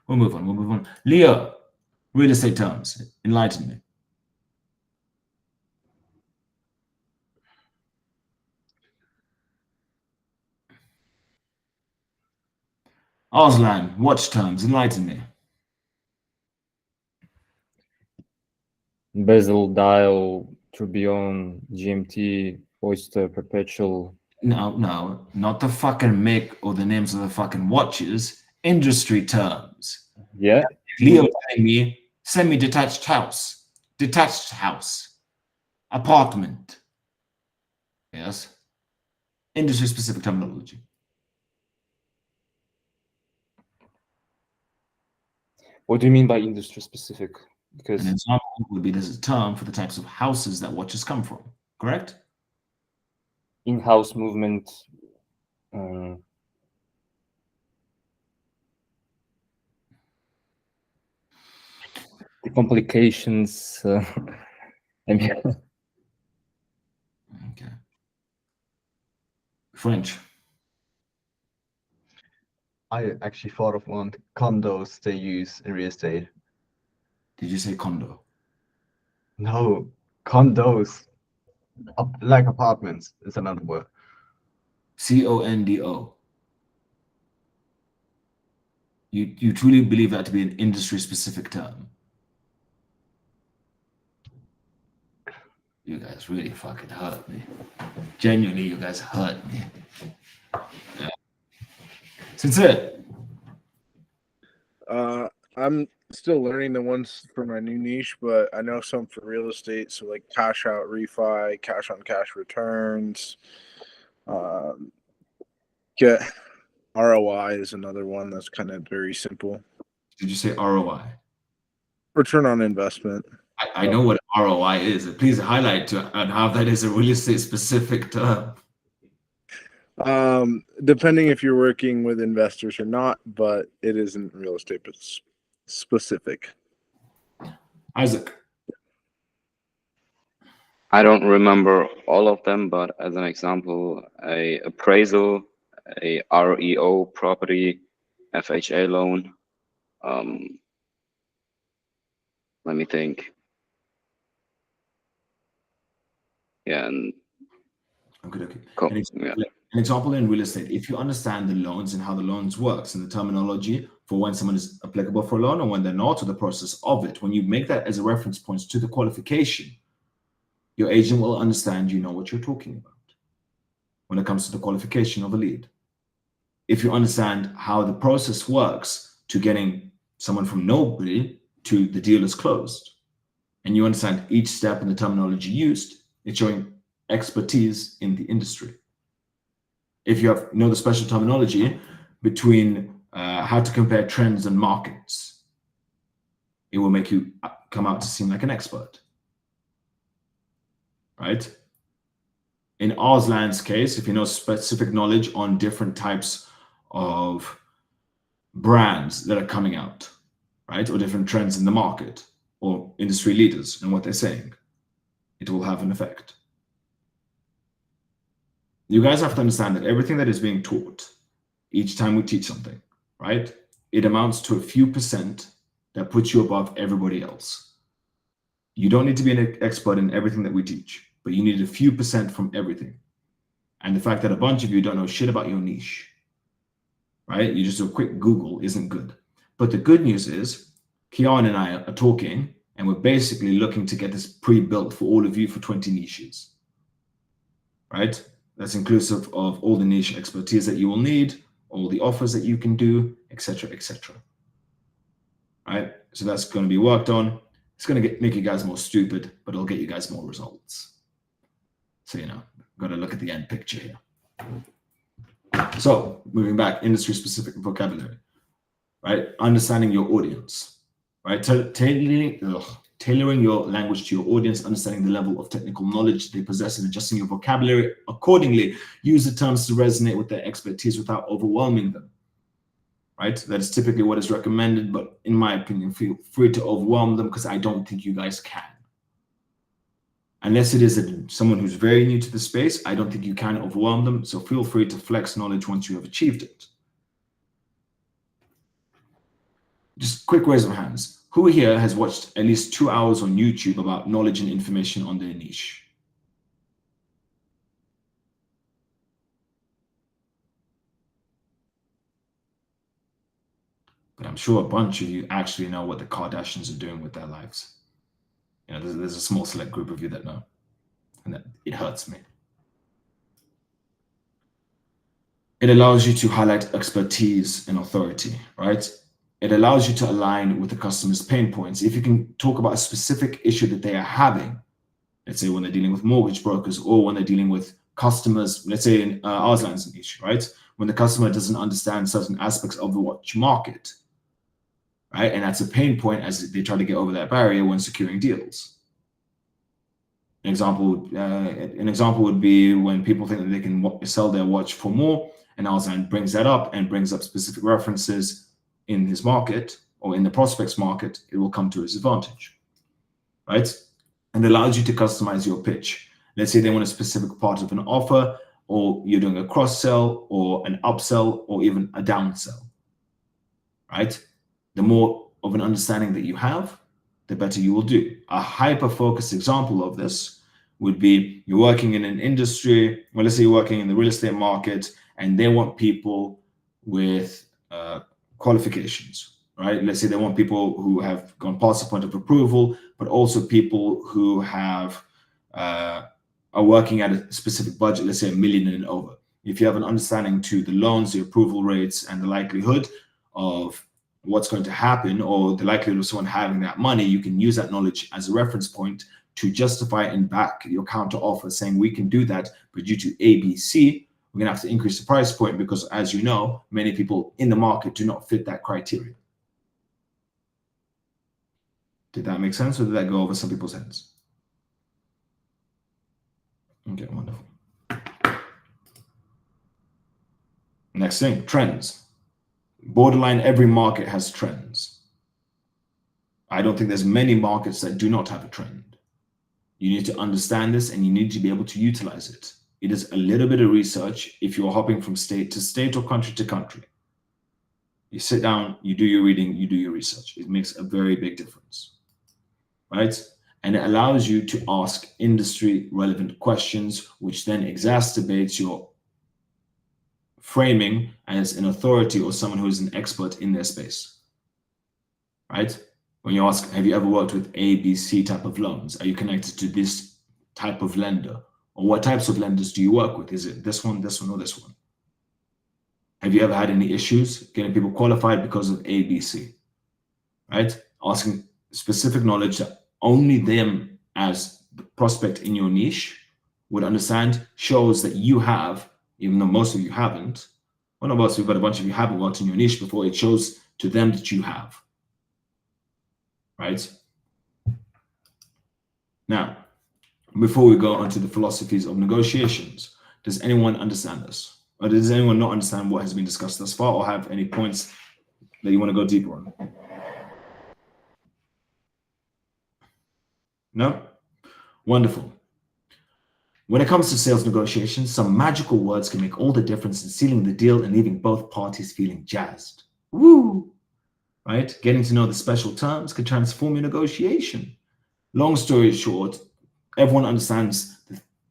we'll move on. Leo, real estate terms, enlighten me. Arslan, watch terms, enlighten me. Bezel, dial, tourbillon, GMT, oyster, perpetual. No, not the fucking make or the names of the fucking watches. Industry terms. Yeah. Leo telling me semi-detached house, apartment. Yes. Industry specific terminology. What do you mean by industry specific? Because an example would be there's a term for the types of houses that watches come from, correct? In-house movement. The complications. I mean, okay. French. I actually thought of one. Condos they use in real estate. Did you say condo? No, condos. Like apartments is another word. CONDO. You truly believe that to be an industry specific term? You guys really fucking hurt me. Genuinely, you guys hurt me. Yeah. Sincere. I'm still learning the ones for my new niche, but I know some for real estate. So like cash out refi, cash on cash returns. Get ROI is another one that's kind of very simple. Did you say ROI? Return on investment. I know what ROI is. Please highlight on how that is a real estate specific term. Depending if you're working with investors or not, but it isn't real estate specific. Isaac. I don't remember all of them, but as an example, a appraisal, a REO property, FHA loan. Let me think. Yeah, and Okay. Cool. An example in real estate, if you understand the loans and how the loans works and the terminology for when someone is applicable for a loan and when they're not, or the process of it, when you make that as a reference point to the qualification, your agent will understand you know what you're talking about when it comes to the qualification of a lead. If you understand how the process works to getting someone from nobody to the deal is closed, and you understand each step in the terminology used, it's showing expertise in the industry. if you know the special terminology between how to compare trends and markets, it will make you come out to seem like an expert, right? In Arslan's case, if you know specific knowledge on different types of brands that are coming out, right, or different trends in the market, or industry leaders and what they're saying, it will have an effect. You guys have to understand that everything that is being taught each time we teach something, right, it amounts to a few percent that puts you above everybody else. You don't need to be an expert in everything that we teach, but you need a few percent from everything. And the fact that a bunch of you don't know shit about your niche, right? You just do a quick Google isn't good. But the good news is Kian and I are talking, and we're basically looking to get this pre-built for all of you for 20 niches, right? That's inclusive of all the niche expertise that you will need, all the offers that you can do, etc., etc. Right? So that's going to be worked on. It's going to make you guys more stupid, but it'll get you guys more results. So, got to look at the end picture here. So, moving back, industry-specific vocabulary, right? Understanding your audience, right? Tailoring your language to your audience, understanding the level of technical knowledge they possess, and adjusting your vocabulary accordingly. Use the terms to resonate with their expertise without overwhelming them, right? That is typically what is recommended, but in my opinion, feel free to overwhelm them because I don't think you guys can. Unless it is someone who's very new to the space, I don't think you can overwhelm them, so feel free to flex knowledge once you have achieved it. Just quick raise of hands. Who here has watched at least 2 hours on YouTube about knowledge and information on their niche? But I'm sure a bunch of you actually know what the Kardashians are doing with their lives. There's a small select group of you that know, and it hurts me. It allows you to highlight expertise and authority, right? It allows you to align with the customer's pain points. If you can talk about a specific issue that they are having, let's say when they're dealing with mortgage brokers or when they're dealing with customers, let's say in Arslan's niche, right? When the customer doesn't understand certain aspects of the watch market, right? And that's a pain point as they try to get over that barrier when securing deals. An example would be when people think that they can sell their watch for more, and Arslan brings that up and brings up specific references in his market or in the prospect's market, it will come to his advantage, right? And allows you to customize your pitch. Let's say they want a specific part of an offer, or you're doing a cross-sell or an upsell or even a downsell, right? The more of an understanding that you have, the better you will do. A hyper-focused example of this would be you're working in an industry, well, let's say you're working in the real estate market, and they want people with qualifications, right? Let's say they want people who have gone past the point of approval, but also people who have are working at a specific budget, let's say $1 million and over. If you have an understanding to the loans, the approval rates, and the likelihood of what's going to happen or the likelihood of someone having that money, you can use that knowledge as a reference point to justify and back your counter offer, saying we can do that, but due to ABC, we're going to have to increase the price point because, as you know, many people in the market do not fit that criteria. Did that make sense, or did that go over some people's heads? Okay, wonderful. Next thing, trends. Borderline every market has trends. I don't think there's many markets that do not have a trend. You need to understand this and you need to be able to utilize it. It is a little bit of research if you're hopping from state to state or country to country. You sit down, you do your reading, you do your research. It makes a very big difference, right? And it allows you to ask industry relevant questions, which then exacerbates your framing as an authority or someone who is an expert in their space, right? When you ask, have you ever worked with ABC type of loans? Are you connected to this type of lender? Or what types of lenders do you work with? Is it this one, or this one? Have you ever had any issues getting people qualified because of ABC, right? Asking specific knowledge that only them as the prospect in your niche would understand shows that you have even though most of you haven't. Well, not most of you, but a bunch of you haven't worked in your niche before. It shows to them that you have. Right? Now, before we go on to the philosophies of negotiations, does anyone understand this? Or does anyone not understand what has been discussed thus far, or have any points that you want to go deeper on? No? Wonderful. When it comes to sales negotiations, some magical words can make all the difference in sealing the deal and leaving both parties feeling jazzed. Woo! Right? Getting to know the special terms can transform your negotiation. Long story short, everyone understands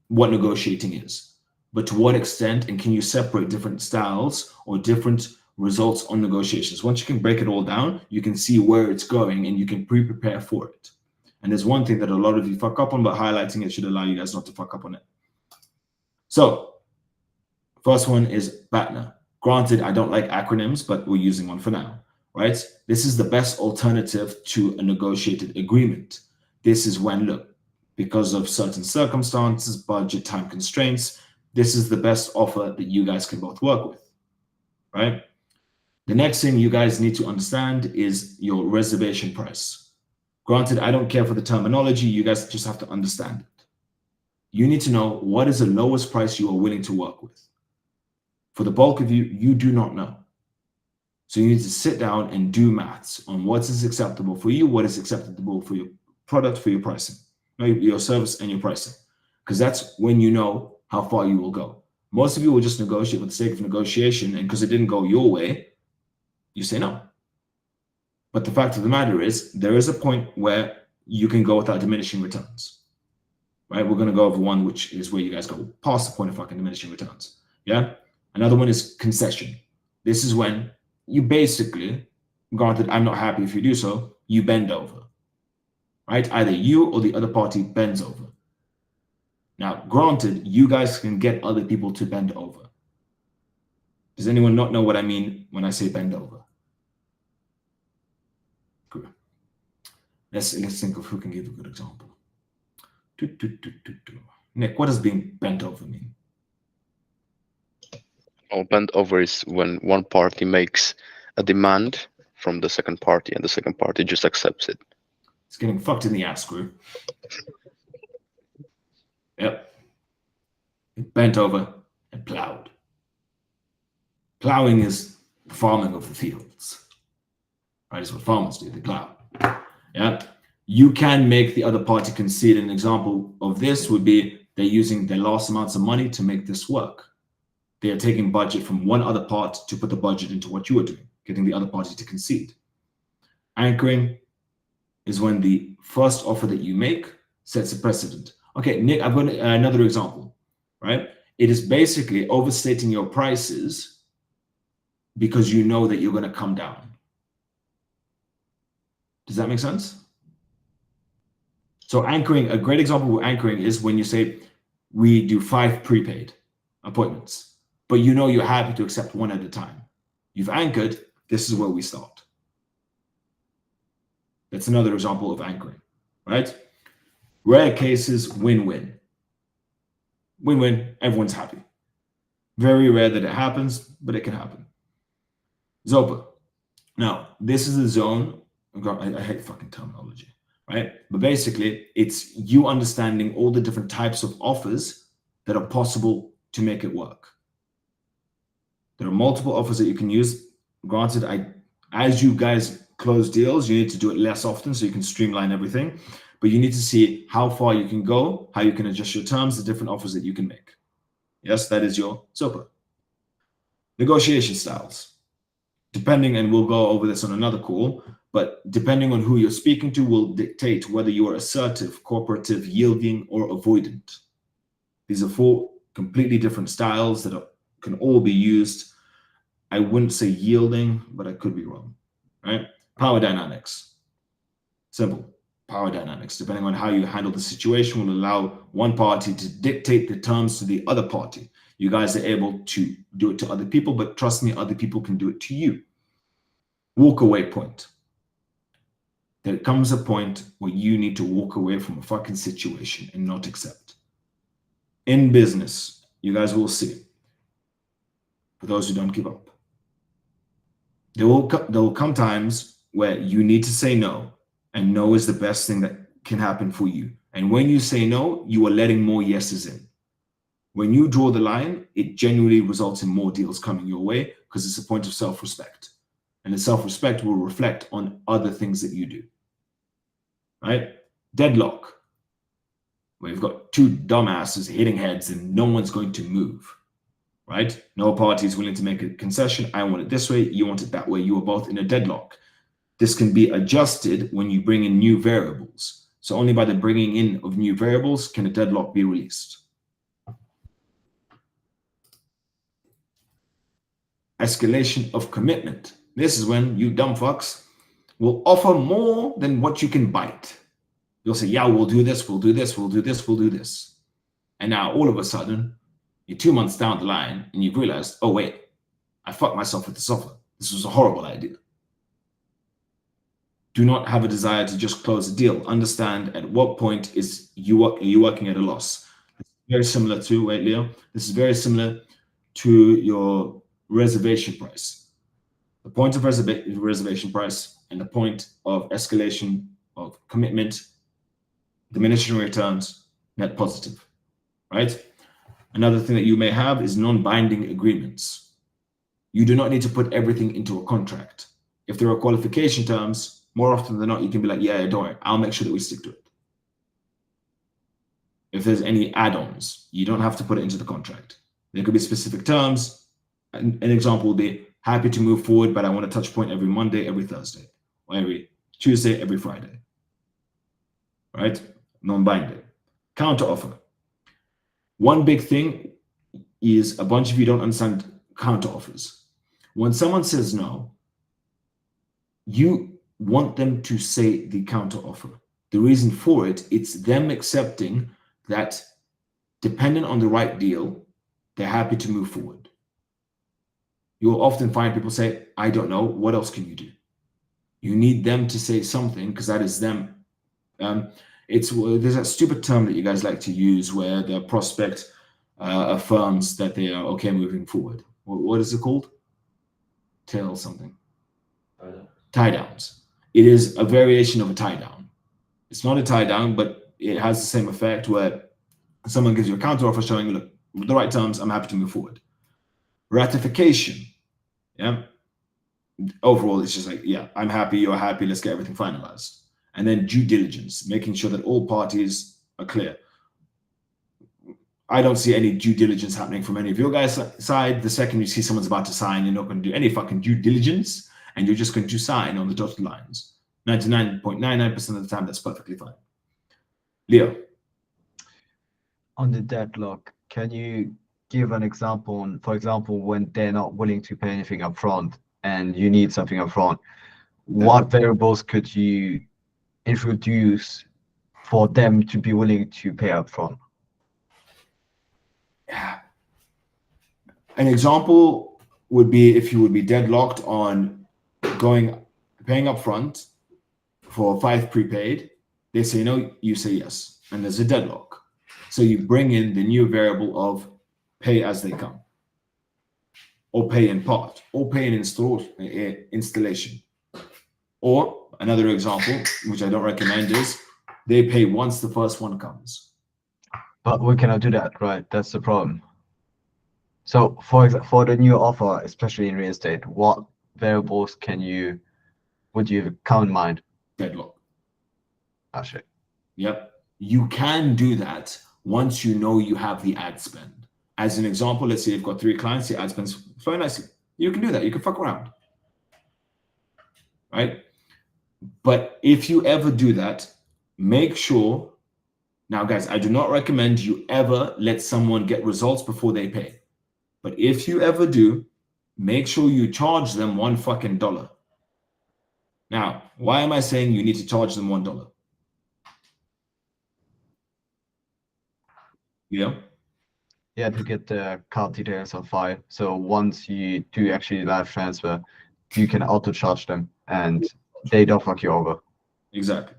what negotiating is, but to what extent, and can you separate different styles or different results on negotiations? Once you can break it all down, you can see where it's going and you can pre-prepare for it. And there's one thing that a lot of you fuck up on, but highlighting it should allow you guys not to fuck up on it. So, first one is BATNA. Granted, I don't like acronyms, but we're using one for now, right? This is the best alternative to a negotiated agreement. This is when, look, because of certain circumstances, budget, time constraints, this is the best offer that you guys can both work with, right? The next thing you guys need to understand is your reservation price. Granted, I don't care for the terminology. You guys just have to understand it. You need to know what is the lowest price you are willing to work with. For the bulk of you, you do not know. So you need to sit down and do maths on what is acceptable for you, what is acceptable for your product, for your pricing, your service and your pricing. Because that's when you know how far you will go. Most of you will just negotiate for the sake of negotiation, and because it didn't go your way, you say no. But the fact of the matter is, there is a point where you can go without diminishing returns, right? We're going to go over one, which is where you guys go past the point of fucking diminishing returns. Yeah. Another one is concession. This is when you basically, granted, I'm not happy if you do so, you bend over, right? Either you or the other party bends over. Now, granted, you guys can get other people to bend over. Does anyone not know what I mean when I say bend over? Good. Let's think of who can give a good example. Nick, what does being bent over mean? Well, bent over is when one party makes a demand from the second party and the second party just accepts it. It's getting fucked in the ass, screw. Yep. Bent over and plowed. Plowing is the farming of the fields. Right? It's what farmers do, they plow. Yeah. You can make the other party concede. An example of this would be they're using their last amounts of money to make this work. They are taking budget from one other part to put the budget into what you are doing, getting the other party to concede. Anchoring is when the first offer that you make sets a precedent. Okay, Nick, I've got another example, right? It is basically overstating your prices because you know that you're going to come down. Does that make sense? So anchoring, a great example of anchoring is when you say, we do 5 prepaid appointments, but you know you're happy to accept one at a time. You've anchored, this is where we start. That's another example of anchoring, right? Rare cases, win-win. Win-win, everyone's happy. Very rare that it happens, but it can happen. Zopa. Now, this is a zone, I hate fucking terminology, right? But basically, it's you understanding all the different types of offers that are possible to make it work. There are multiple offers that you can use. Granted, as you guys close deals, you need to do it less often so you can streamline everything. But you need to see how far you can go, how you can adjust your terms, the different offers that you can make. Yes, that is your SOPA. Negotiation styles. Depending, and we'll go over this on another call, but depending on who you're speaking to will dictate whether you are assertive, cooperative, yielding, or avoidant. These are 4 completely different styles that can all be used. I wouldn't say yielding, but I could be wrong, right? Power dynamics. Simple. Power dynamics, depending on how you handle the situation, will allow one party to dictate the terms to the other party. You guys are able to do it to other people, but trust me, other people can do it to you. Walk away point. There comes a point where you need to walk away from a fucking situation and not accept. In business, you guys will see, for those who don't give up. There will come times where you need to say no, and no is the best thing that can happen for you. And when you say no, you are letting more yeses in. When you draw the line, it genuinely results in more deals coming your way because it's a point of self-respect. And the self-respect will reflect on other things that you do. Right? Deadlock. Where you've got two dumbasses hitting heads and no one's going to move. Right? No party is willing to make a concession. I want it this way, you want it that way. You are both in a deadlock. This can be adjusted when you bring in new variables. So only by the bringing in of new variables can a deadlock be released. Escalation of commitment. This is when you dumb fucks will offer more than what you can bite. You'll say, yeah, we'll do this, we'll do this, we'll do this, we'll do this. And now all of a sudden, you're 2 months down the line and you've realized, oh wait, I fucked myself with this offer. This was a horrible idea. Do not have a desire to just close a deal. Understand at what point are you working at a loss. It's very similar to, wait, Leo, this is very similar to your reservation price. The point of reservation price and the point of escalation of commitment, diminishing returns, net positive, right? Another thing that you may have is non-binding agreements. You do not need to put everything into a contract. If there are qualification terms, more often than not, you can be like, yeah, don't worry, I'll make sure that we stick to it. If there's any add-ons, you don't have to put it into the contract. There could be specific terms. An example would be, happy to move forward, but I want a touch point every Monday, every Thursday, or every Tuesday, every Friday. Right? Non-binding. Counter offer. One big thing is a bunch of you don't understand counter offers. When someone says no, you want them to say the counter offer. The reason for it, it's them accepting that dependent on the right deal, they're happy to move forward. You'll often find people say, I don't know, what else can you do? You need them to say something because that is them. There's that stupid term that you guys like to use where the prospect affirms that they are okay moving forward. What is it called? Tail something. Tie downs. It is a variation of a tie down. It's not a tie down, but it has the same effect where someone gives you a counter offer showing, look, with the right terms, I'm happy to move forward. Ratification. Yeah. Overall, it's just like, yeah, I'm happy, you're happy, let's get everything finalized. And then due diligence, making sure that all parties are clear. I don't see any due diligence happening from any of your guys' side. The second you see someone's about to sign, you're not going to do any fucking due diligence, and you're just going to sign on the dotted lines. 99.99% of the time, that's perfectly fine. Leo. On the deadlock, can you give an example on, for example, when they're not willing to pay anything up front and you need something up front, what variables could you introduce for them to be willing to pay up front? An example would be if you would be deadlocked on paying up front for 5 prepaid. They say no, you say yes, and there's a deadlock. So you bring in the new variable of pay as they come, or pay in part, or pay in installation. Or another example, which I don't recommend, is they pay once the first one comes. But we cannot do that, right? That's the problem. So for the new offer, especially in real estate, what variables would you count in mind? Deadlock. Actually. Yep. You can do that once you know you have the ad spend. As an example, let's say you've got 3 clients, the ad spends very nicely. You can do that. You can fuck around. Right? But if you ever do that, make sure. Now, guys, I do not recommend you ever let someone get results before they pay. But if you ever do, make sure you charge them $1 fucking dollar. Now, why am I saying you need to charge them $1? Yeah. Yeah, to get the card details on file. So once you do actually live transfer, you can auto charge them and they don't fuck you over. Exactly.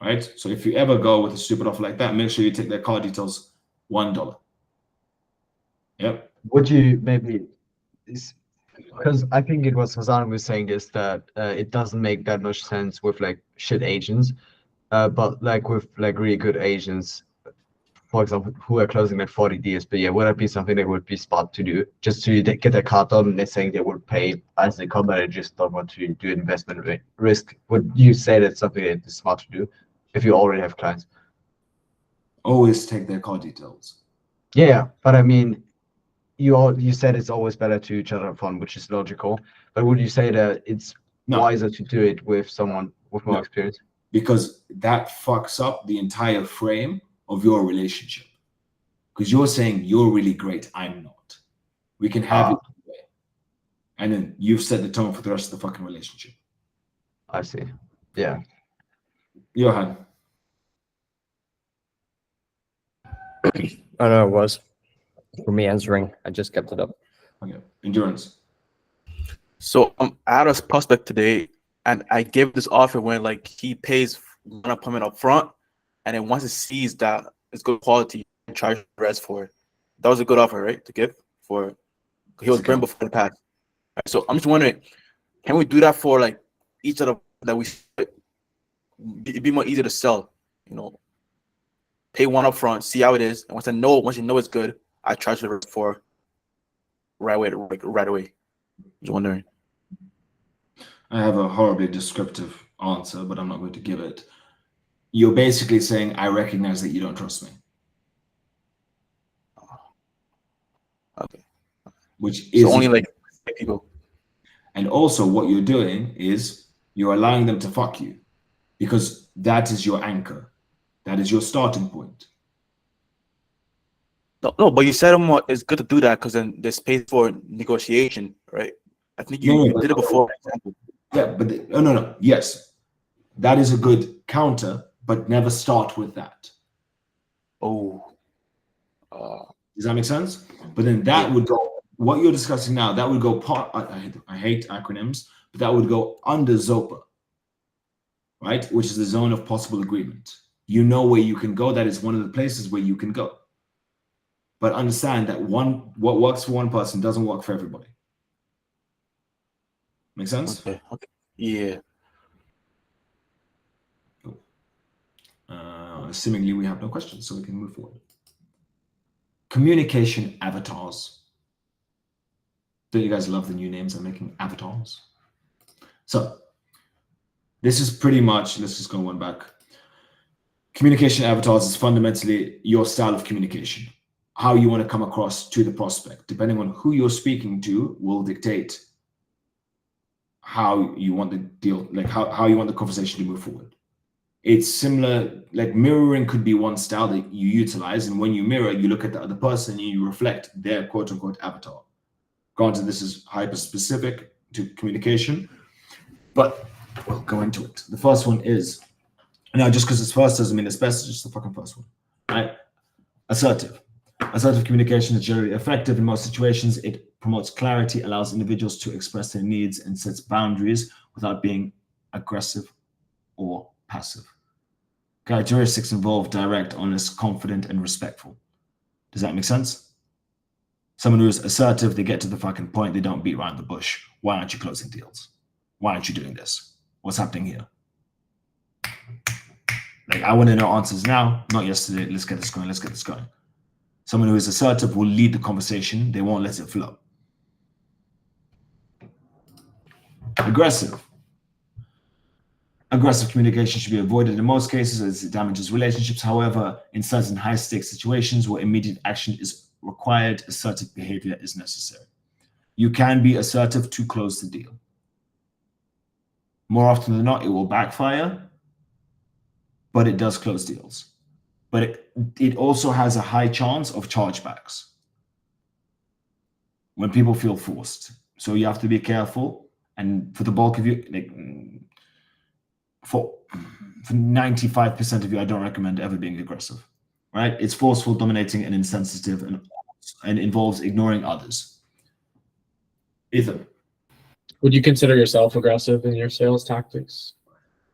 Right? So if you ever go with a stupid offer like that, make sure you take their card details $1. Yep. Would you maybe because I think it was Hassan was saying this, that it doesn't make that much sense with like shit agents, but like with like really good agents, for example, who are closing like 40 deals. But yeah, would that be something that would be smart to do, just to get their card done? And they're saying they would pay as they come, but they just don't want to do investment risk. Would you say that's something that is smart to do if you already have clients? Always take their card details. Yeah, but I mean, you said it's always better to shut up front, which is logical. But would you say that it's wiser to do it with someone with more experience? Because that fucks up the entire frame of your relationship. Because you're saying you're really great, I'm not. We can have it that way. And then you've set the tone for the rest of the fucking relationship. I see. Yeah. Johan. I know it was for me answering. I just kept it up. Okay. Endurance. So I had a prospect today, and I gave this offer when like he pays one appointment up front, and then once he sees that it's good quality, and charge the rest for it. That was a good offer, right? To give for he was burned before the past. Right, so I'm just wondering, can we do that for like each of the that we? It'd be more easy to sell, you know. Pay one up front, see how it is, and once you know it's good, I charge the rest for right away. Just wondering. I have a horribly descriptive answer, but I'm not going to give it. You're basically saying, I recognize that you don't trust me. Okay. Which is so only like people. And also what you're doing is you're allowing them to fuck you because that is your anchor. That is your starting point. No, but you said it's good to do that because then there's space for negotiation, right? I think you did it before. Yeah, but no. Yes, that is a good counter, but never start with that. Oh. Does that make sense? But then that would go, what you're discussing now, that would go part, I hate acronyms, but that would go under ZOPA, right? Which is the zone of possible agreement. You know where you can go. That is one of the places where you can go. But understand that what works for one person doesn't work for everybody. Make sense? Okay. Yeah. Seemingly we have no questions, so we can move forward. Communication avatars. Don't you guys love the new names I'm making? Avatars. So this is pretty much, let's just go one back. Communication avatars is fundamentally your style of communication. How you want to come across to the prospect, depending on who you're speaking to, will dictate how you want the deal, like how you want the conversation to move forward. It's similar, like mirroring could be one style that you utilize, and when you mirror, you look at the other person and you reflect their quote-unquote avatar. Granted, this is hyper-specific to communication, but we'll go into it. The first one is, now just because it's first doesn't mean it's best, it's just the fucking first one, right? Assertive. Assertive communication is generally effective in most situations. It promotes clarity, allows individuals to express their needs, and sets boundaries without being aggressive or passive. Characteristics involve direct, honest, confident, and respectful. Does that make sense? Someone who is assertive, they get to the fucking point, they don't beat around the bush. Why aren't you closing deals? Why aren't you doing this? What's happening here? Like, I want to know answers now, not yesterday. Let's get this going, let's get this going. Someone who is assertive will lead the conversation. They won't let it flow. Aggressive. Aggressive communication should be avoided in most cases as it damages relationships. However, in certain high-stakes situations where immediate action is required, assertive behavior is necessary. You can be assertive to close the deal. More often than not, it will backfire, but it does close deals. But it also has a high chance of chargebacks when people feel forced. So you have to be careful. And for the bulk of you, like for 95% of you, I don't recommend ever being aggressive, right? It's forceful, dominating, and insensitive, and involves ignoring others. Ethan. Would you consider yourself aggressive in your sales tactics?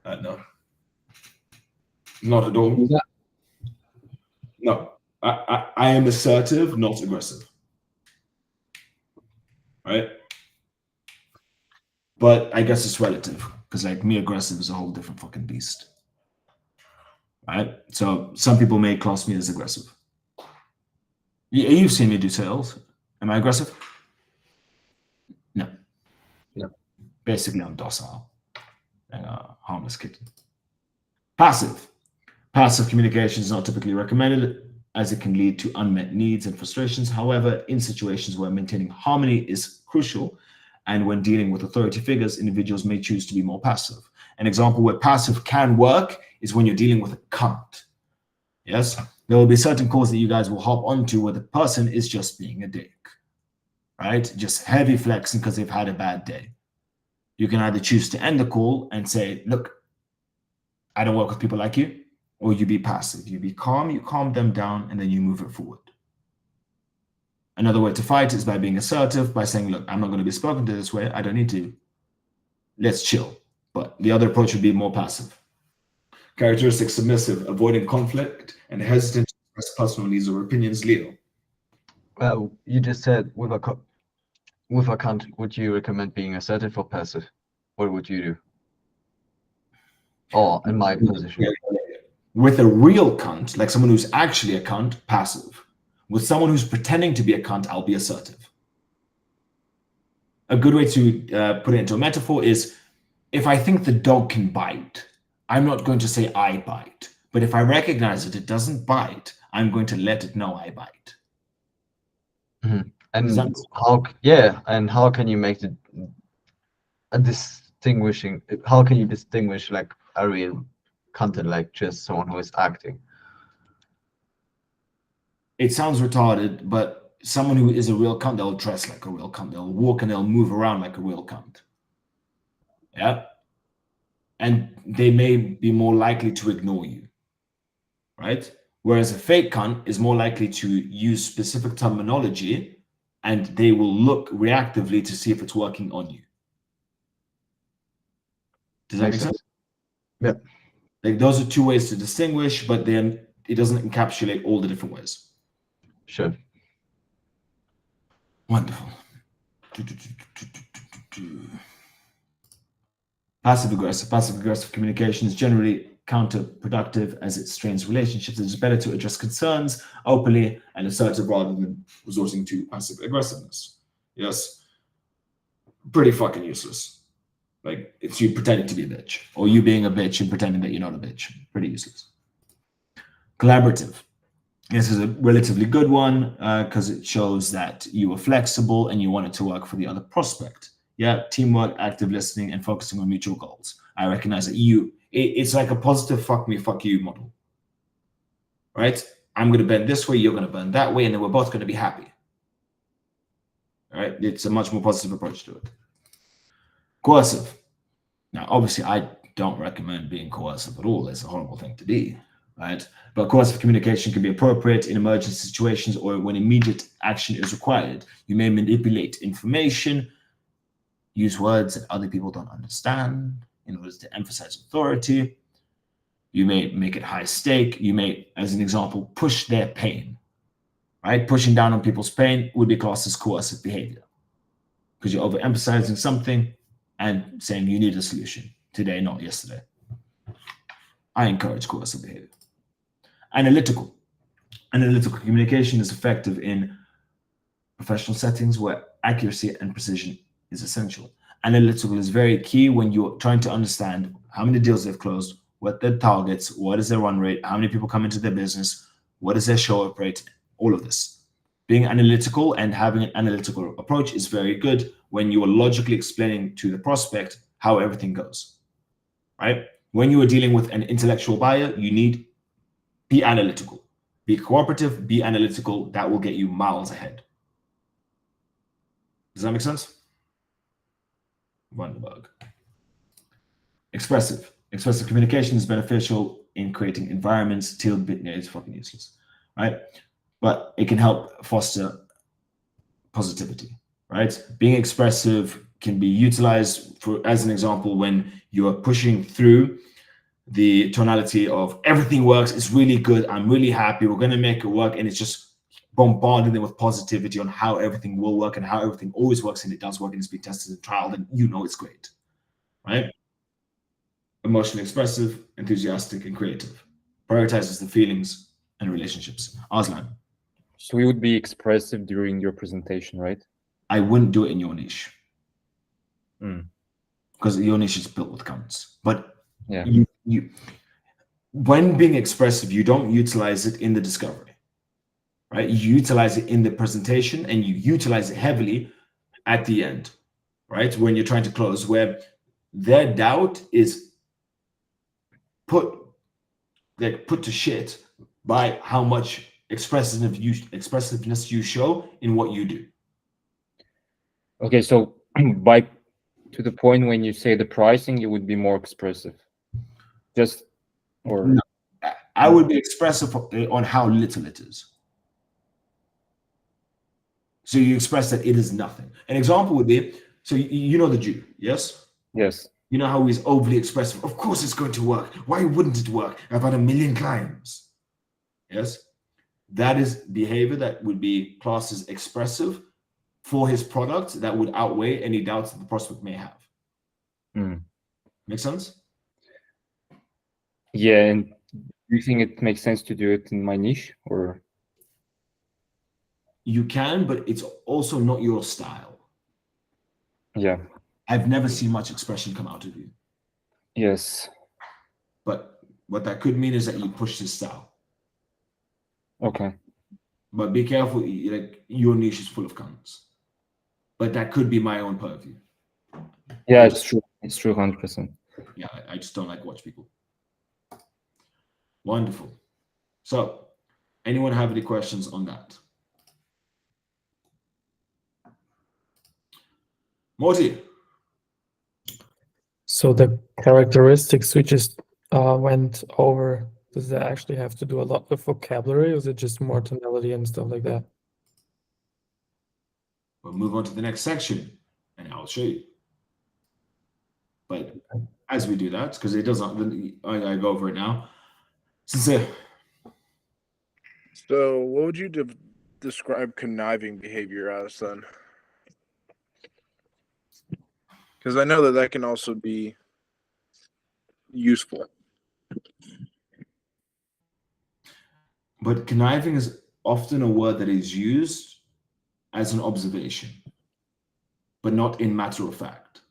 No. Not at all. No. I am assertive, not aggressive. right? But I guess it's relative, because like me aggressive is a whole different fucking beast, right? So some people may class me as aggressive. You've seen me do sales. Am I aggressive? No. No. Basically, I'm docile and a harmless kitten. Passive. Passive communication is not typically recommended, as it can lead to unmet needs and frustrations. However, in situations where maintaining harmony is crucial, and when dealing with authority figures, individuals may choose to be more passive. An example where passive can work is when you're dealing with a cunt. Yes? There will be certain calls that you guys will hop onto where the person is just being a dick, right? Just heavy flexing because they've had a bad day. You can either choose to end the call and say, look, I don't work with people like you, or you be passive. You be calm, you calm them down, and then you move it forward. Another way to fight is by being assertive, by saying, look, I'm not going to be spoken to this way. I don't need to. Let's chill. But the other approach would be more passive. Characteristic submissive, avoiding conflict, and hesitant to express personal needs or opinions. Leo. Well, you just said with a cunt, would you recommend being assertive or passive? What would you do? Or in my position. With a real cunt, like someone who's actually a cunt, passive. With someone who's pretending to be a cunt, I'll be assertive. A good way to put it into a metaphor is, if I think the dog can bite, I'm not going to say I bite. But if I recognize that it doesn't bite, I'm going to let it know I bite. Mm-hmm. And how can you make how can you distinguish like a real content, like just someone who is acting? It sounds retarded, but someone who is a real cunt, they'll dress like a real cunt. They'll walk and they'll move around like a real cunt. Yeah. And they may be more likely to ignore you, right? Whereas a fake cunt is more likely to use specific terminology, and they will look reactively to see if it's working on you. Does that make sense? Yeah. Like those are two ways to distinguish, but then it doesn't encapsulate all the different ways. Sure. Wonderful. Passive-aggressive. Passive-aggressive communication is generally counterproductive as it strains relationships. It is better to address concerns openly and assertive rather than resorting to passive aggressiveness. Yes. Pretty fucking useless. Like, it's you pretending to be a bitch, or you being a bitch and pretending that you're not a bitch. Pretty useless. Collaborative. This is a relatively good one because it shows that you were flexible and you wanted to work for the other prospect. Yeah, teamwork, active listening, and focusing on mutual goals. I recognize that it's like a positive fuck me, fuck you model. Right? I'm going to bend this way, you're going to bend that way, and then we're both going to be happy. All right? It's a much more positive approach to it. Coercive. Now, obviously, I don't recommend being coercive at all. It's a horrible thing to be, right? But coercive communication can be appropriate in emergency situations or when immediate action is required. You may manipulate information, use words that other people don't understand in order to emphasize authority. You may make it high stake. You may, as an example, push their pain, right? Pushing down on people's pain would be classed as coercive behavior because you're overemphasizing something and saying you need a solution today, not yesterday. I encourage coercive behavior. Analytical. Analytical communication is effective in professional settings where accuracy and precision is essential. Analytical is very key when you're trying to understand how many deals they've closed, what their targets, what is their run rate, how many people come into their business, what is their show-up rate, all of this. Being analytical and having an analytical approach is very good when you are logically explaining to the prospect how everything goes, right? When you are dealing with an intellectual buyer, you need be analytical, be cooperative, be analytical. That will get you miles ahead. Does that make sense? Wonderberg. Expressive. Expressive communication is beneficial in creating environments. It's fucking useless, right? But it can help foster positivity, right? Being expressive can be utilized as an example when you are pushing through the tonality of everything works, it's really good, I'm really happy, we're going to make it work, and it's just bombarding them with positivity on how everything will work and how everything always works and it does work and it's been tested and trialed and you know it's great, right? Emotionally expressive, enthusiastic, and creative. Prioritizes the feelings and relationships. Aslan. So you would be expressive during your presentation, right? I wouldn't do it in your niche. Mm. Because your niche is built with counts. But yeah, you when being expressive, you don't utilize it in the discovery, right? You utilize it in the presentation and you utilize it heavily at the end, right? When you're trying to close, where their doubt is put to shit by how much expressiveness you show in what you do. Okay, so by to the point when you say the pricing, you would be more expressive. Just or no, I would be expressive on how little it is. So you express that it is nothing. An example would be, so you know the Jew, yes? Yes. You know how he's overly expressive. Of course it's going to work. Why wouldn't it work? I've had 1 million clients. Yes? That is behavior that would be classed as expressive for his product that would outweigh any doubts that the prospect may have. Mm. Make sense? Yeah, and do you think it makes sense to do it in my niche or? You can, but it's also not your style. Yeah. I've never seen much expression come out of you. Yes. But what that could mean is that you push this style. Okay. But be careful, like your niche is full of cunts. But that could be my own purview. Yeah, it's true. It's true, 100%. Yeah, I just don't like watch people. Wonderful. So, anyone have any questions on that? Morty. So the characteristics we just went over, does that actually have to do a lot with vocabulary, or is it just more tonality and stuff like that? We'll move on to the next section and I'll show you. But as we do that, because it doesn't, I go over it now. So what would you describe conniving behavior as then? Because I know that can also be useful. But conniving is often a word that is used as an observation, but not in matter of fact.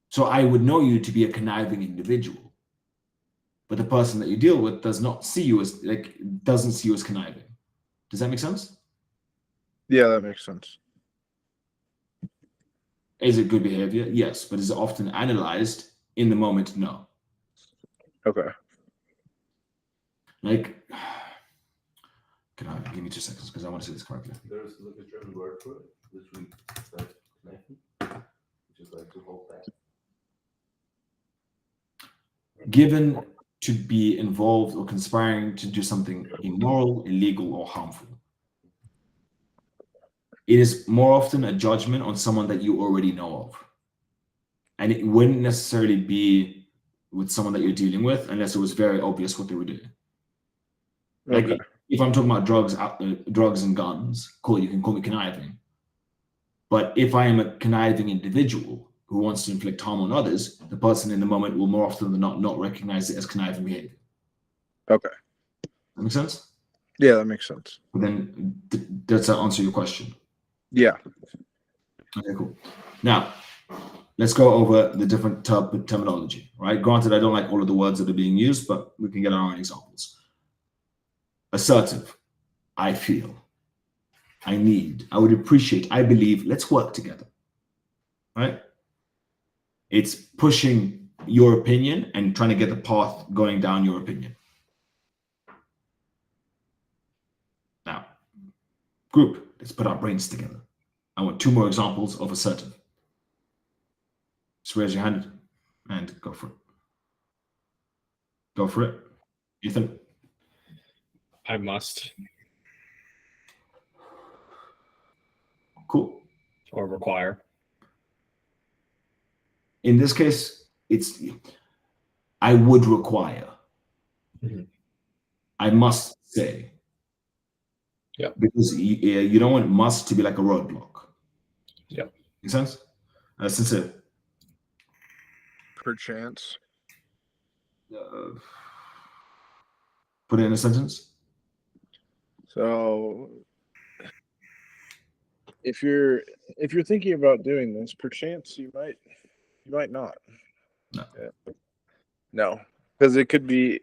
So I would know you to be a conniving individual, but the person that you deal with does not see you as doesn't see you as conniving. Does that make sense? Yeah, that makes sense. Is it good behavior? Yes, but is it often analyzed in the moment? No. Okay. Like, give me 2 seconds because I want to say this correctly. There's like a German word for it, literally, which is like to hold back. Given to be involved or conspiring to do something immoral, illegal, or harmful. It is more often a judgment on someone that you already know of. And it wouldn't necessarily be with someone that you're dealing with unless it was very obvious what they were doing. Like if I'm talking about drugs and guns, cool, you can call me conniving. But if I am a conniving individual who wants to inflict harm on others, the person in the moment will more often than not recognize it as conniving behavior. Okay. That make sense? Yeah, that makes sense. Then does that answer your question? Yeah. Okay, cool. Now, let's go over the different terminology, right? Granted, I don't like all of the words that are being used, but we can get our own examples. Assertive, I feel, I need, I would appreciate, I believe, let's work together, right? It's pushing your opinion and trying to get the path going down your opinion. Now, group, let's put our brains together. I want 2 more examples of assertive. Just raise your hand and go for it. Go for it. Ethan? I must. Cool. Or require. In this case, it's I would require. I must say. Yeah. Because you don't want must to be like a roadblock. Yeah. Make sense? Sincere. Perchance. Put it in a sentence. So if you're thinking about doing this, perchance you might not. No. Yeah. No, because it could be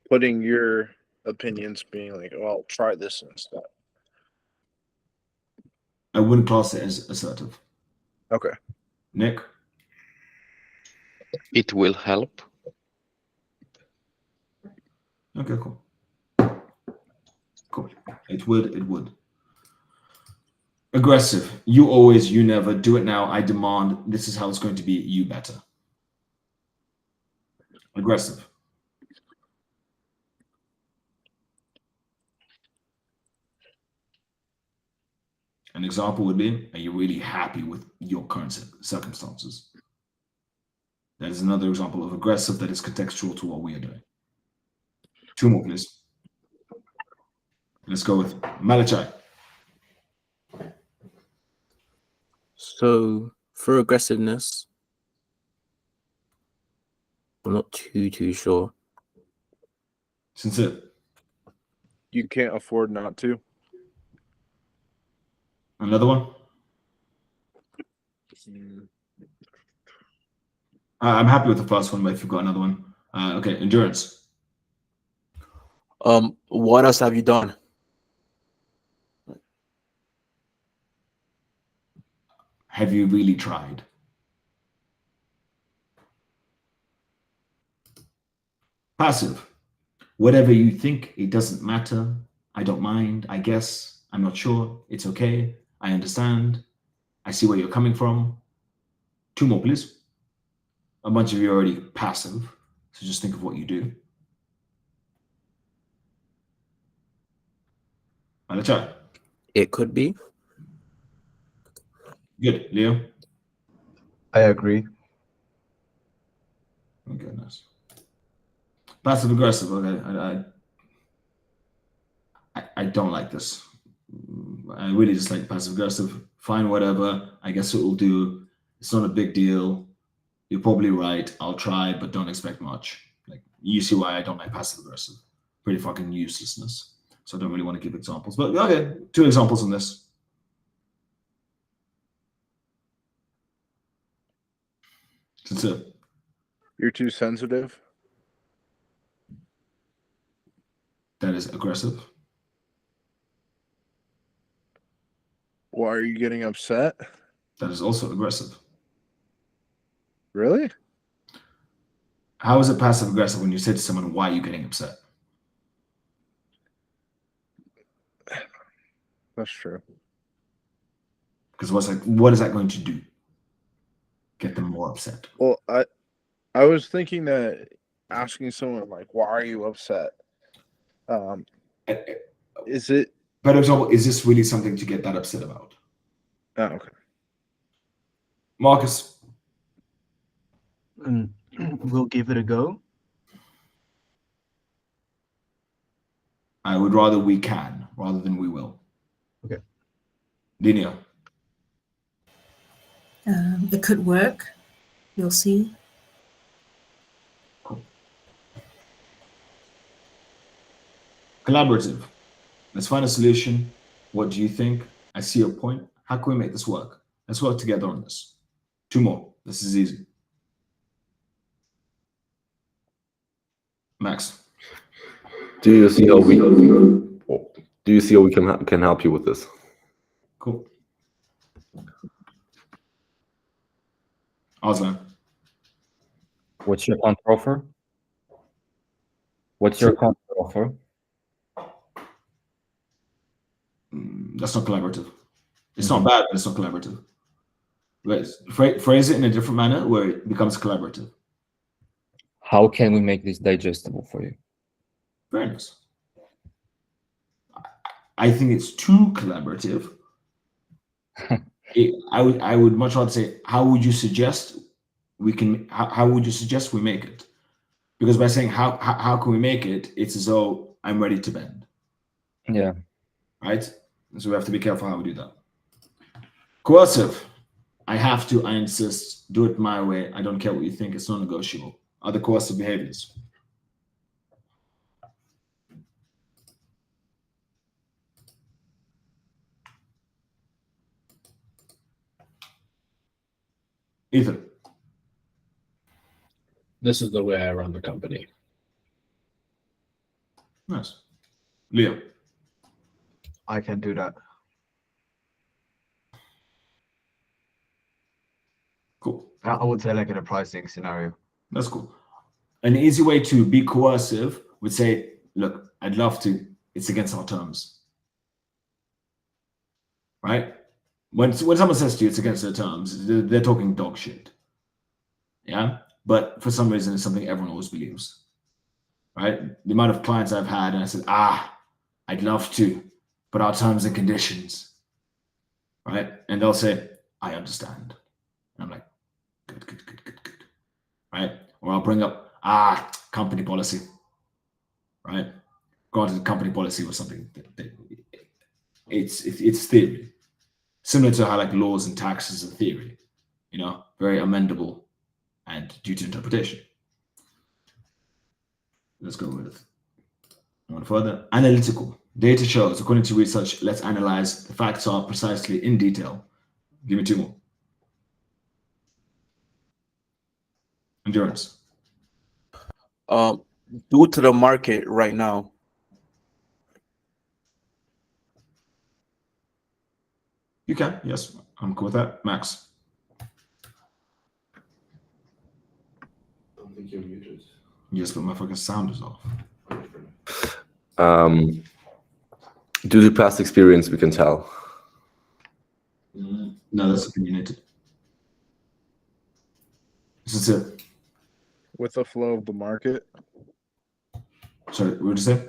putting your opinions being like, well, try this instead. I wouldn't class it as assertive. Okay. Nick? It will help. Okay, cool. Cool. It would. Aggressive. You always, you never. Do it now. I demand. This is how it's going to be. You better. Aggressive. An example would be, are you really happy with your current circumstances? That is another example of aggressive that is contextual to what we are doing. 2 more, please. Let's go with Malachai. So for aggressiveness, I'm not too sure. Sincere. You can't afford not to. Another one? I'm happy with the first one, but if you've got another one. Okay, endurance. What else have you done? Have you really tried? Passive. Whatever you think, it doesn't matter. I don't mind. I guess. I'm not sure. It's okay. I understand. I see where you're coming from. 2 more, please. A bunch of you are already passive, so just think of what you do. Malachai. It could be. Good. Leo? I agree. Oh, goodness. Passive aggressive. Okay. I don't like this. I really just like passive aggressive. Fine, whatever. I guess it will do. It's not a big deal. You're probably right. I'll try, but don't expect much. Like, you see why I don't like passive aggressive. Pretty fucking uselessness. So I don't really want to give examples. But okay, 2 examples on this. Sincere. You're too sensitive. That is aggressive. Why are you getting upset? That is also aggressive. Really? How is it passive aggressive when you say to someone, why are you getting upset? That's true. Because what is that going to do? Get them more upset. Well, I was thinking that asking someone like, why are you upset? Is it? Better example, is this really something to get that upset about? Oh, okay. Marcus. We'll give it a go. I would rather we can rather than we will. Okay. Linnea. It could work. You'll see. Collaborative. Let's find a solution. What do you think? I see your point. How can we make this work? Let's work together on this. 2 more. This is easy. Max. Do you see how we can help you with this? Cool. Aslan. What's your counter offer? What's your counter offer? That's not collaborative. It's not bad, but it's not collaborative. Phrase it in a different manner where it becomes collaborative. How can we make this digestible for you? Fairness. I think it's too collaborative. I would much rather say, how would you suggest we can? How would you suggest we make it? Because by saying how can we make it, it's as though I'm ready to bend. Yeah. right? So we have to be careful how we do that. Coercive. I have to, I insist, do it my way. I don't care what you think, it's non-negotiable. Other coercive behaviors. Ethan. This is the way I run the company. Nice. Leo. I can do that. Cool. I would say like in a pricing scenario. That's cool. An easy way to be coercive would say, look, I'd love to, it's against our terms. Right? When someone says to you it's against their terms, they're talking dog shit. Yeah? But for some reason, it's something everyone always believes. Right? The amount of clients I've had, and I said, I'd love to, but our terms and conditions. Right? And they'll say, I understand. And I'm like, good. Right? Or I'll bring up, company policy. Right? Granted, company policy was something it's theory. Similar to how like laws and taxes are theory, you know, very amendable and due to interpretation. Let's go with one further. Analytical. Data shows, according to research, let's analyze. The facts are precisely in detail. Give me two more. Endurance. Due to the market right now. You can, yes. I'm cool with that. Max. I don't think you're muted. Yes, but my fucking sound is off. Due to past experience, we can tell. No, that's opinionated. This is it. With the flow of the market. Sorry, what did you say?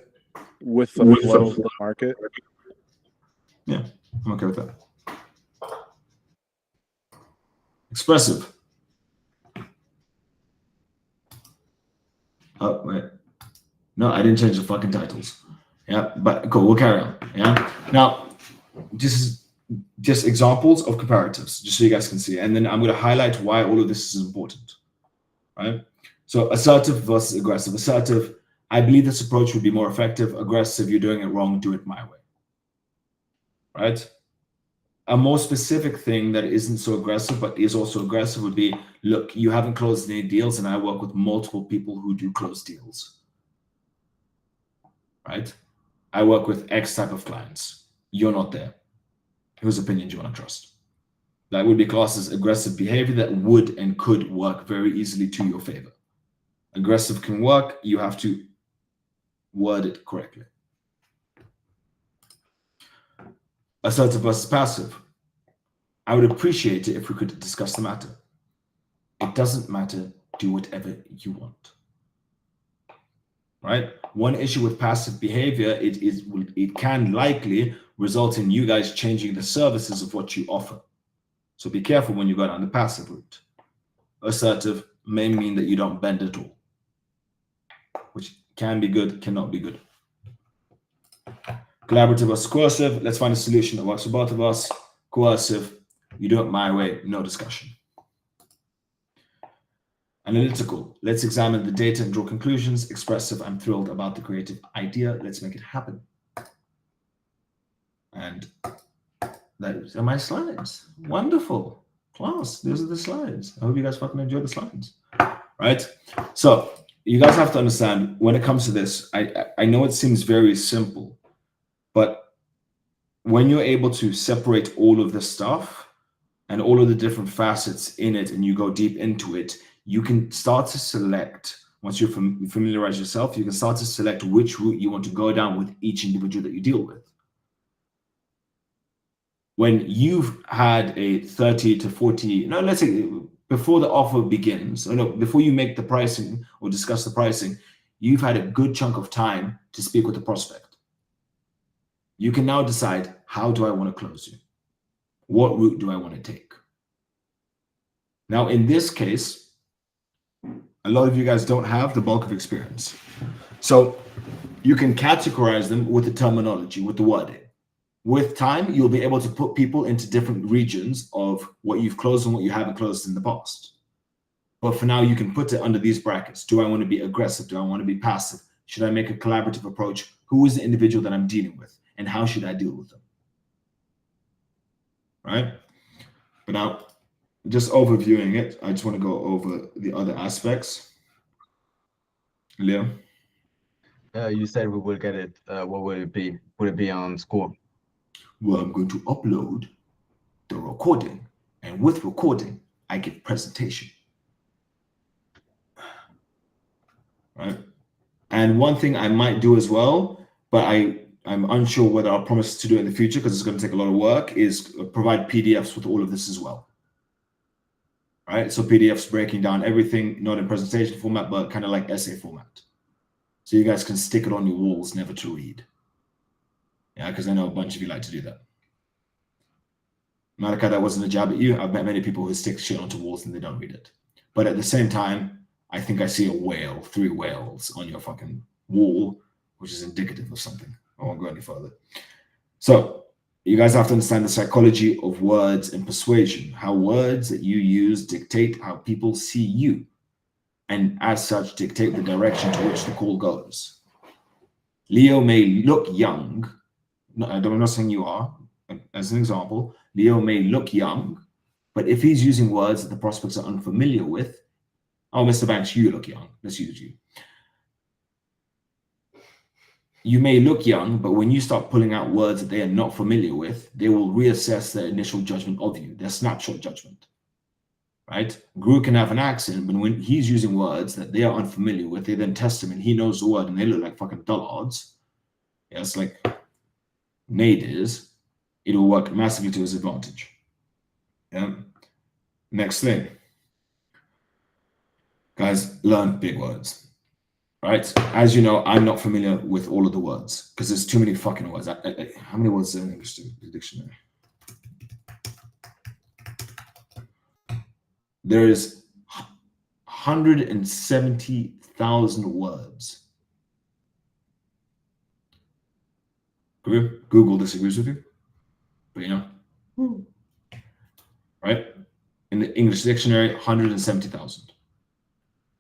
With the flow of the market. Yeah, I'm okay with that. Expressive. Oh, wait. No, I didn't change the fucking titles. Yeah, but cool, we'll carry on. Yeah. Now, this is just examples of comparatives, just so you guys can see. And then I'm going to highlight why all of this is important. Right? So assertive versus aggressive. Assertive, I believe this approach would be more effective. Aggressive, you're doing it wrong, do it my way. Right? A more specific thing that isn't so aggressive, but is also aggressive would be, look, you haven't closed any deals, and I work with multiple people who do close deals. Right? I work with X type of clients. You're not there. Whose opinion do you want to trust? That would be classed as aggressive behavior that would and could work very easily to your favor. Aggressive can work. You have to word it correctly. Assertive versus passive. I would appreciate it if we could discuss the matter. It doesn't matter. Do whatever you want. Right? One issue with passive behavior, it can likely result in you guys changing the services of what you offer. So be careful when you go down the passive route. Assertive may mean that you don't bend at all, which can be good, cannot be good. Collaborative versus coercive. Let's find a solution that works for both of us. Coercive, you do it my way, no discussion. Analytical. Let's examine the data and draw conclusions. Expressive. I'm thrilled about the creative idea. Let's make it happen. And those are my slides. Wonderful. Class. Those are the slides. I hope you guys fucking enjoy the slides. Right? So you guys have to understand when it comes to this, I know it seems very simple, but when you're able to separate all of the stuff and all of the different facets in it and you go deep into it, you can start to select, once you familiarize yourself, you can start to select which route you want to go down with each individual that you deal with. When you've had a 30 to 40, no, let's say before the offer begins, or no, before you make the pricing or discuss the pricing, you've had a good chunk of time to speak with the prospect. You can now decide, how do I want to close you? What route do I want to take? Now, in this case, a lot of you guys don't have the bulk of experience. So you can categorize them with the terminology, with the wording, With time, you'll be able to put people into different regions of what you've closed and what you haven't closed in the past. But for now, you can put it under these brackets. Do I want to be aggressive? Do I want to be passive? Should I make a collaborative approach? Who is the individual that I'm dealing with? And how should I deal with them? Right? But now, just overviewing it, I just want to go over the other aspects. Leo? You said we will get it. What will it be? Will it be on Score? Well, I'm going to upload the recording. And with recording, I give presentation. Right? And one thing I might do as well, but I'm unsure whether I'll promise to do it in the future because it's going to take a lot of work, is provide PDFs with all of this as well. Right? So PDFs breaking down everything, not in presentation format, but kind of like essay format. So you guys can stick it on your walls, never to read. Yeah, because I know a bunch of you like to do that. Malika, that wasn't a jab at you. I've met many people who stick shit onto walls and they don't read it. But at the same time, I think I see a whale, 3 whales on your fucking wall, which is indicative of something. I won't go any further. So you guys have to understand the psychology of words and persuasion, how words that you use dictate how people see you, and as such dictate the direction to which the call goes. Leo may look young. No, I'm not saying you are. As an example, Leo may look young, but if he's using words that the prospects are unfamiliar with, oh, Mr. Banks, you look young. Let's use you. You may look young, but when you start pulling out words that they are not familiar with, they will reassess their initial judgment of you, their snapshot judgment. Right? Guru can have an accent, but when he's using words that they are unfamiliar with, they then test him and he knows the word and they look like fucking dullards. Yeah, it's like nadirs. It'll work massively to his advantage. Yeah. Next thing. Guys, learn big words. Right? As you know, I'm not familiar with all of the words because there's too many fucking words. How many words are in the English dictionary? There is 170,000 words. Google disagrees with you, but you know, right? In the English dictionary, 170,000.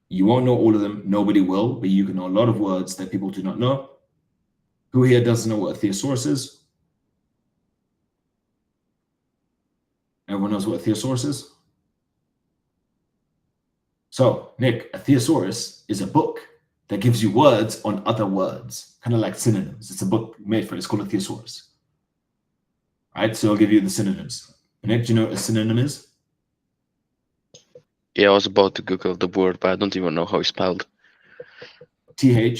You won't know all of them. Nobody will, but you can know a lot of words that people do not know. Who here doesn't know what a thesaurus is? Everyone knows what a thesaurus is? So, Nick, a thesaurus is a book that gives you words on other words, kind of like synonyms. It's a book made for it. It's called a thesaurus. All right, so I'll give you the synonyms. Nick, do you know what a synonym is? Yeah, I was about to Google the word, but I don't even know how it's spelled. Thea,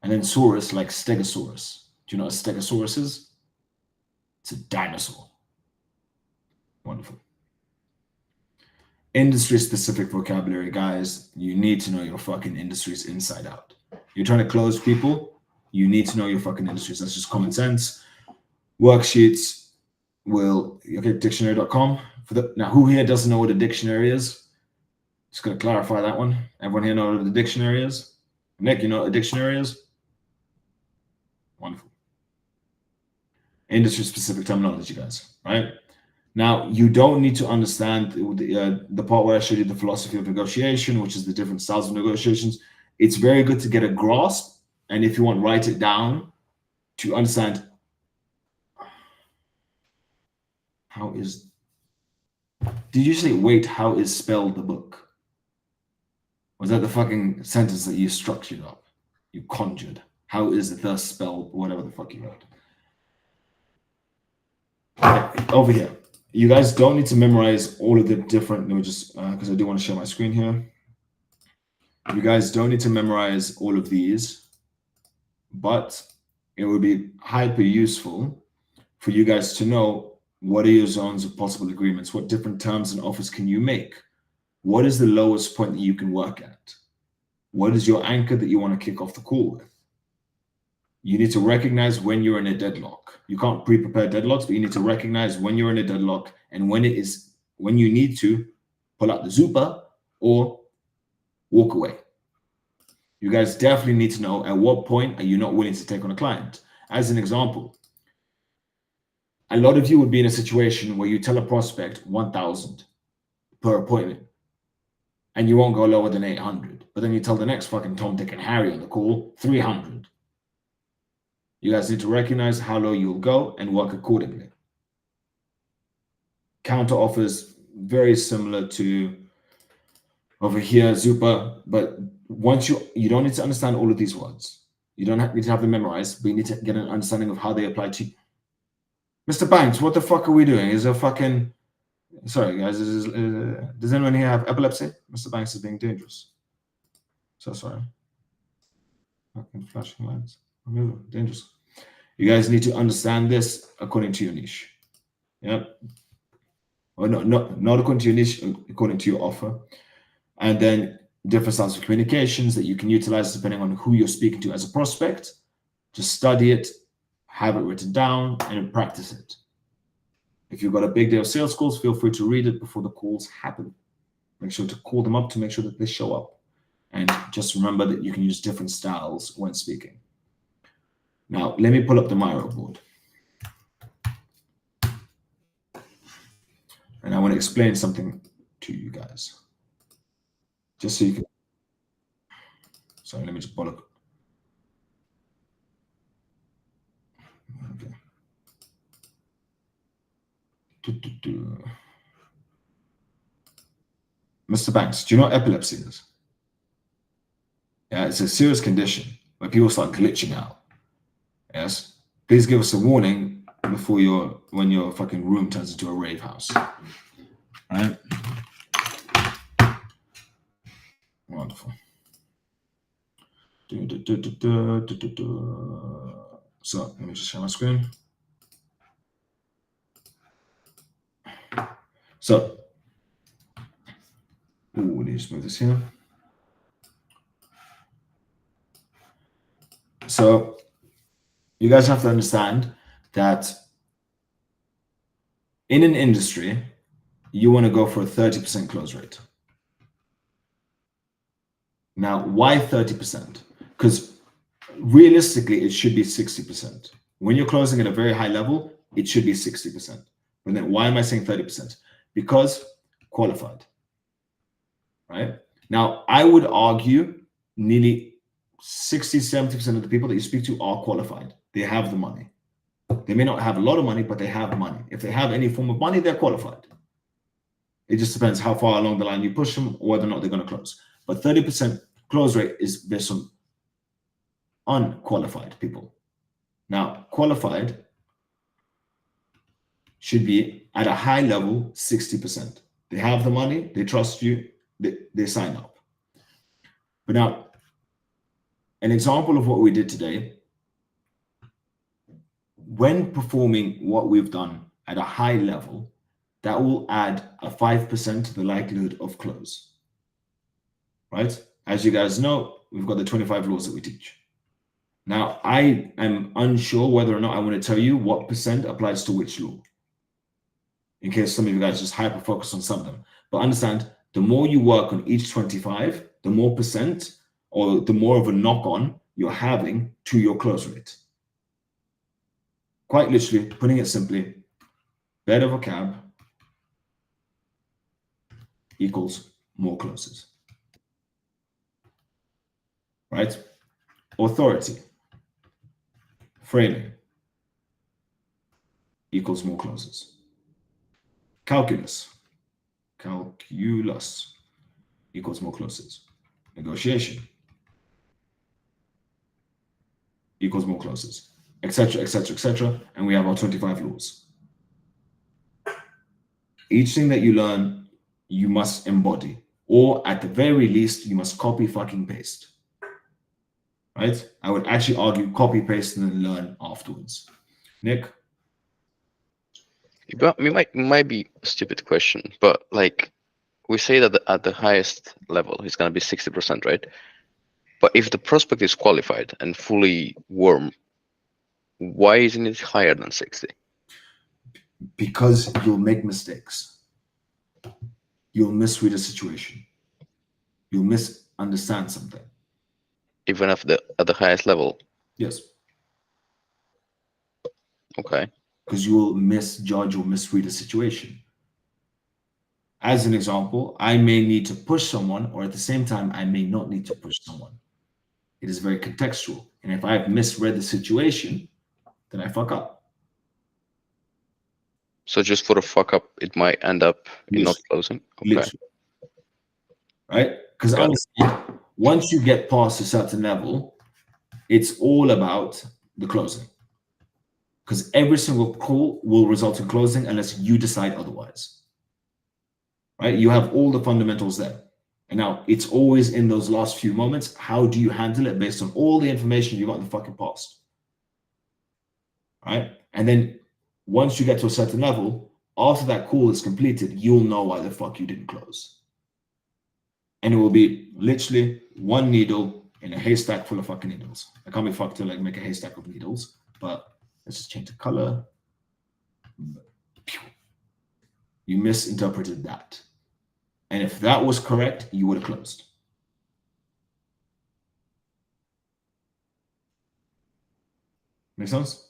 and then saurus, like stegosaurus. Do you know what a stegosaurus is? It's a dinosaur. Wonderful. Industry-specific vocabulary, guys. You need to know your fucking industries inside out. You're trying to close people, you need to know your fucking industries. That's just common sense. Worksheets will, okay, dictionary.com. Now, who here doesn't know what a dictionary is? Just going to clarify that one. Everyone here know what a dictionary is? Nick, you know what a dictionary is? Wonderful. Industry-specific terminology, guys, right? Now, you don't need to understand the part where I showed you the philosophy of negotiation, which is the different styles of negotiations. It's very good to get a grasp, and if you want, write it down to understand how is... Did you say, wait, how is spelled the book? Was that the fucking sentence that you structured up? You conjured. How is the spelled, whatever the fuck you wrote. Okay, over here. You guys don't need to memorize all of the different, let me just, because I do want to share my screen here. You guys don't need to memorize all of these, but it would be hyper useful for you guys to know what are your zones of possible agreements, what different terms and offers can you make? What is the lowest point that you can work at? What is your anchor that you want to kick off the call with? You need to recognize when you're in a deadlock. You can't pre-prepare deadlocks, but you need to recognize when you're in a deadlock and when you need to pull out the Zupa or walk away. You guys definitely need to know at what point are you not willing to take on a client. as an example, a lot of you would be in a situation where you tell a prospect 1,000 per appointment, and you won't go lower than 800. But then you tell the next fucking Tom, Dick, and Harry on the call 300. You guys need to recognize how low you'll go and work accordingly. Counter offers, very similar to over here, Zupa, but once you don't need to understand all of these words. You don't need to have them memorized, but you need to get an understanding of how they apply to you. Mr. Banks, what the fuck are we doing? Is a fucking... Sorry, guys. Does anyone here have epilepsy? Mr. Banks is being dangerous. So sorry. Fucking flashing lights. Dangerous. You guys need to understand this according to your niche. Yeah. Or no, not according to your niche, according to your offer. And then different styles of communications that you can utilize depending on who you're speaking to as a prospect. Just study it, have it written down, and practice it. If you've got a big day of sales calls, feel free to read it before the calls happen. Make sure to call them up to make sure that they show up. And just remember that you can use different styles when speaking. Now, let me pull up the Miro board. And I want to explain something to you guys. Just so you can... Sorry, let me just pull up. Okay. Mr. Banks, do you know what epilepsy is? Yeah, it's a serious condition where people start glitching out. Yes? Please give us a warning before when your fucking room turns into a rave house. Right? Wonderful. So let me just share my screen. So, we need to move this here. So, you guys have to understand that in an industry, you want to go for a 30% close rate. Now, why 30%? Because realistically, it should be 60%. When you're closing at a very high level, it should be 60%. But then why am I saying 30%? Because qualified, right? Now, I would argue nearly 60, 70% of the people that you speak to are qualified. They have the money. They may not have a lot of money, but they have money. If they have any form of money, they're qualified. It just depends how far along the line you push them or whether or not they're going to close. But 30% close rate is based on unqualified people. Now, qualified should be at a high level, 60%. They have the money, they trust you, they sign up. But now, an example of what we did today, when performing what we've done at a high level, that will add a 5% to the likelihood of close, right? As you guys know, we've got the 25 laws that we teach. Now, I am unsure whether or not I want to tell you what percent applies to which law, in case some of you guys just hyper-focus on some of them. But understand, the more you work on each 25, the more percent or the more of a knock-on you're having to your close rate. Quite literally, putting it simply, better vocab equals more closes. Right? Authority, framing equals more closes. Calculus equals more closes. Negotiation equals more closes, etc., etc., etc. And we have our 25 laws. Each thing that you learn, you must embody, or at the very least, you must copy fucking paste. Right? I would actually argue copy paste and then learn afterwards. Nick? It might be a stupid question, but like we say that at the highest level, it's going to be 60%, right? But if the prospect is qualified and fully warm, why isn't it higher than 60? Because you'll make mistakes. You'll misread a situation. You'll misunderstand something. Even at the highest level? Yes. Okay. Because you will misjudge or misread a situation. As an example, I may need to push someone, or at the same time, I may not need to push someone. It is very contextual. And if I've misread the situation, then I fuck up. So just for a fuck up, it might end up in not closing. Okay. Literally. Right? Because honestly, once you get past a certain level, it's all about the closing. Because every single call will result in closing unless you decide otherwise. Right? You have all the fundamentals there. And now it's always in those last few moments. How do you handle it based on all the information you got in the fucking past? Right? And then once you get to a certain level, after that call is completed, you'll know why the fuck you didn't close. And it will be literally one needle in a haystack full of fucking needles. I can't be fucked to like make a haystack of needles, but let's just change the color. You misinterpreted that. And if that was correct, you would have closed. Make sense?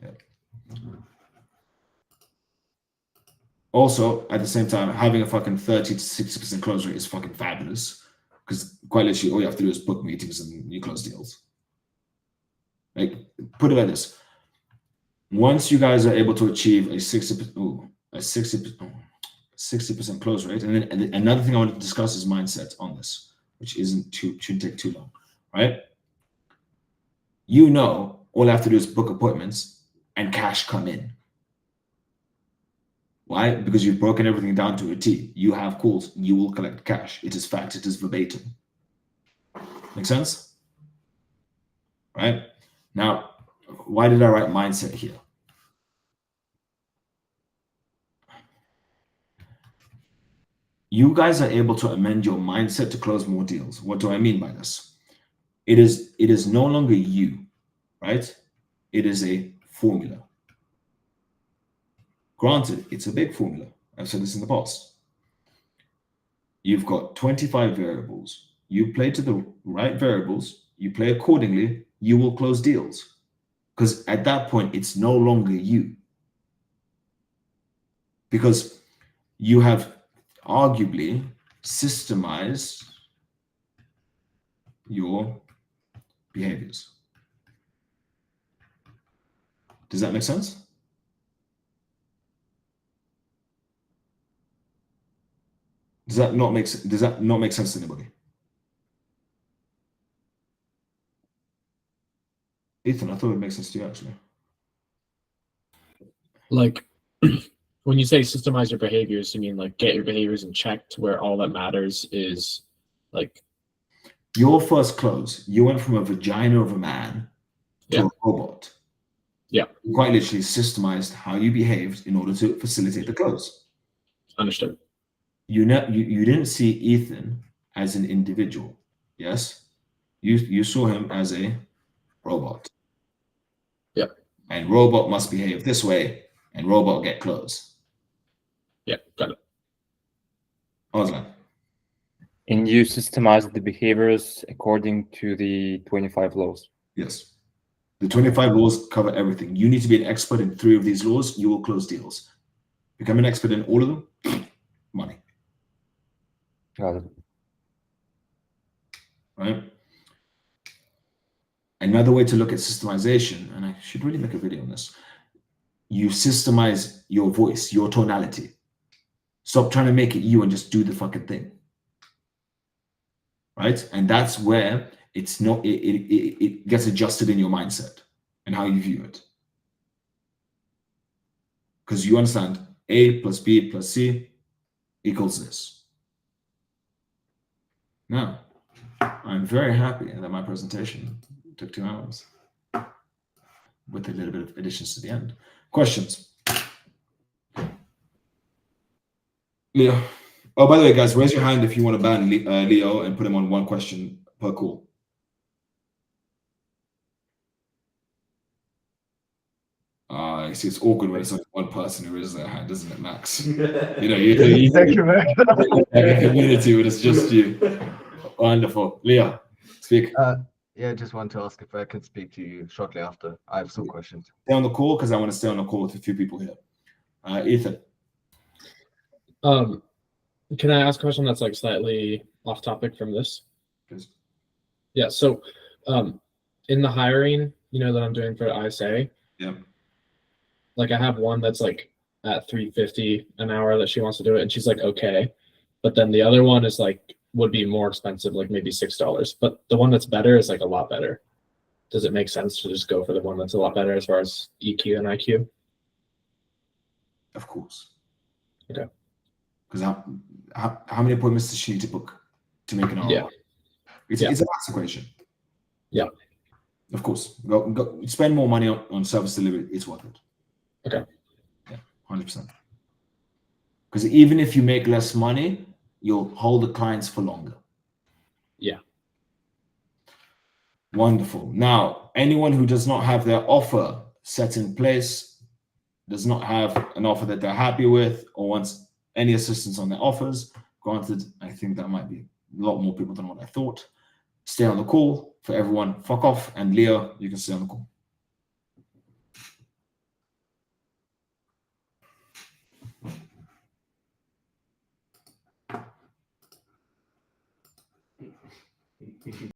Yeah. Also, at the same time, having a fucking 30 to 60% close rate is fucking fabulous. Because quite literally, all you have to do is book meetings and you close deals. Like, put it like this. Once you guys are able to achieve a 60% close rate, and then another thing I want to discuss is mindset on this, which shouldn't take too long, right? You know, all I have to do is book appointments and cash come in. Why? Because you've broken everything down to a T. You have calls, you will collect cash. It is fact, it is verbatim. Make sense? Right? Now, why did I write mindset here? You guys are able to amend your mindset to close more deals. What do I mean by this? It is no longer you, right? It is a formula. Granted, it's a big formula. I've said this in the past. You've got 25 variables. You play to the right variables, you play accordingly, you will close deals. Because at that point, it's no longer you. Because you have arguably systemized your behaviors. Does that make sense? Does that not make sense to anybody? Ethan, I thought it makes sense to you actually. Like when you say systemize your behaviors, you mean like get your behaviors in check to where all that matters is like your first close. You went from a vagina of a man to a robot. Yeah. You quite literally systemized how you behaved in order to facilitate the close. Understood. You didn't see Ethan as an individual. Yes. You saw him as a robot. Yeah. And robot must behave this way, and robot get close. Yeah, got it. Oslan. And you systemize the behaviors according to the 25 laws. Yes. The 25 laws cover everything. You need to be an expert in 3 of these laws, you will close deals. Become an expert in all of them, money. Got it. Right? Another way to look at systemization, and I should really make a video on this, you systemize your voice, your tonality. Stop trying to make it you and just do the fucking thing. Right? And that's where it gets adjusted in your mindset and how you view it. Because you understand A plus B plus C equals this. Now, I'm very happy that my presentation took 2 hours with a little bit of additions to the end. Questions? Leo. Oh, by the way, guys, raise your hand if you want to ban Leo and put him on 1 question per call. I see it's awkward when it's only 1 person who raises their hand, isn't it, Max? You know, you Thank you very much. like a community when it's just you. Wonderful. Leo, speak. Yeah, just want to ask if I could speak to you shortly after. I have some questions. Stay on the call because I want to stay on the call with a few people here. Ethan. Can I ask a question that's like slightly off topic from this? Please. Yeah. So, in the hiring, that I'm doing for ISA, yeah, like I have one that's like at $350 an hour that she wants to do it, and she's like, okay, but then the other one is like would be more expensive, like maybe $6, but the one that's better is like a lot better. Does it make sense to just go for the one that's a lot better as far as EQ and IQ? Of course. Okay. Because how many appointments does she need to book to make an ROI? Yeah. It's a maths equation. Yeah. Of course. Go spend more money on service delivery. It's worth it. Okay. Yeah, 100%. Because even if you make less money, you'll hold the clients for longer. Yeah. Wonderful. Now, anyone who does not have their offer set in place, does not have an offer that they're happy with, or wants any assistance on their offers, granted, I think that might be a lot more people than what I thought. Stay on the call. For everyone, fuck off. And Leo, you can stay on the call.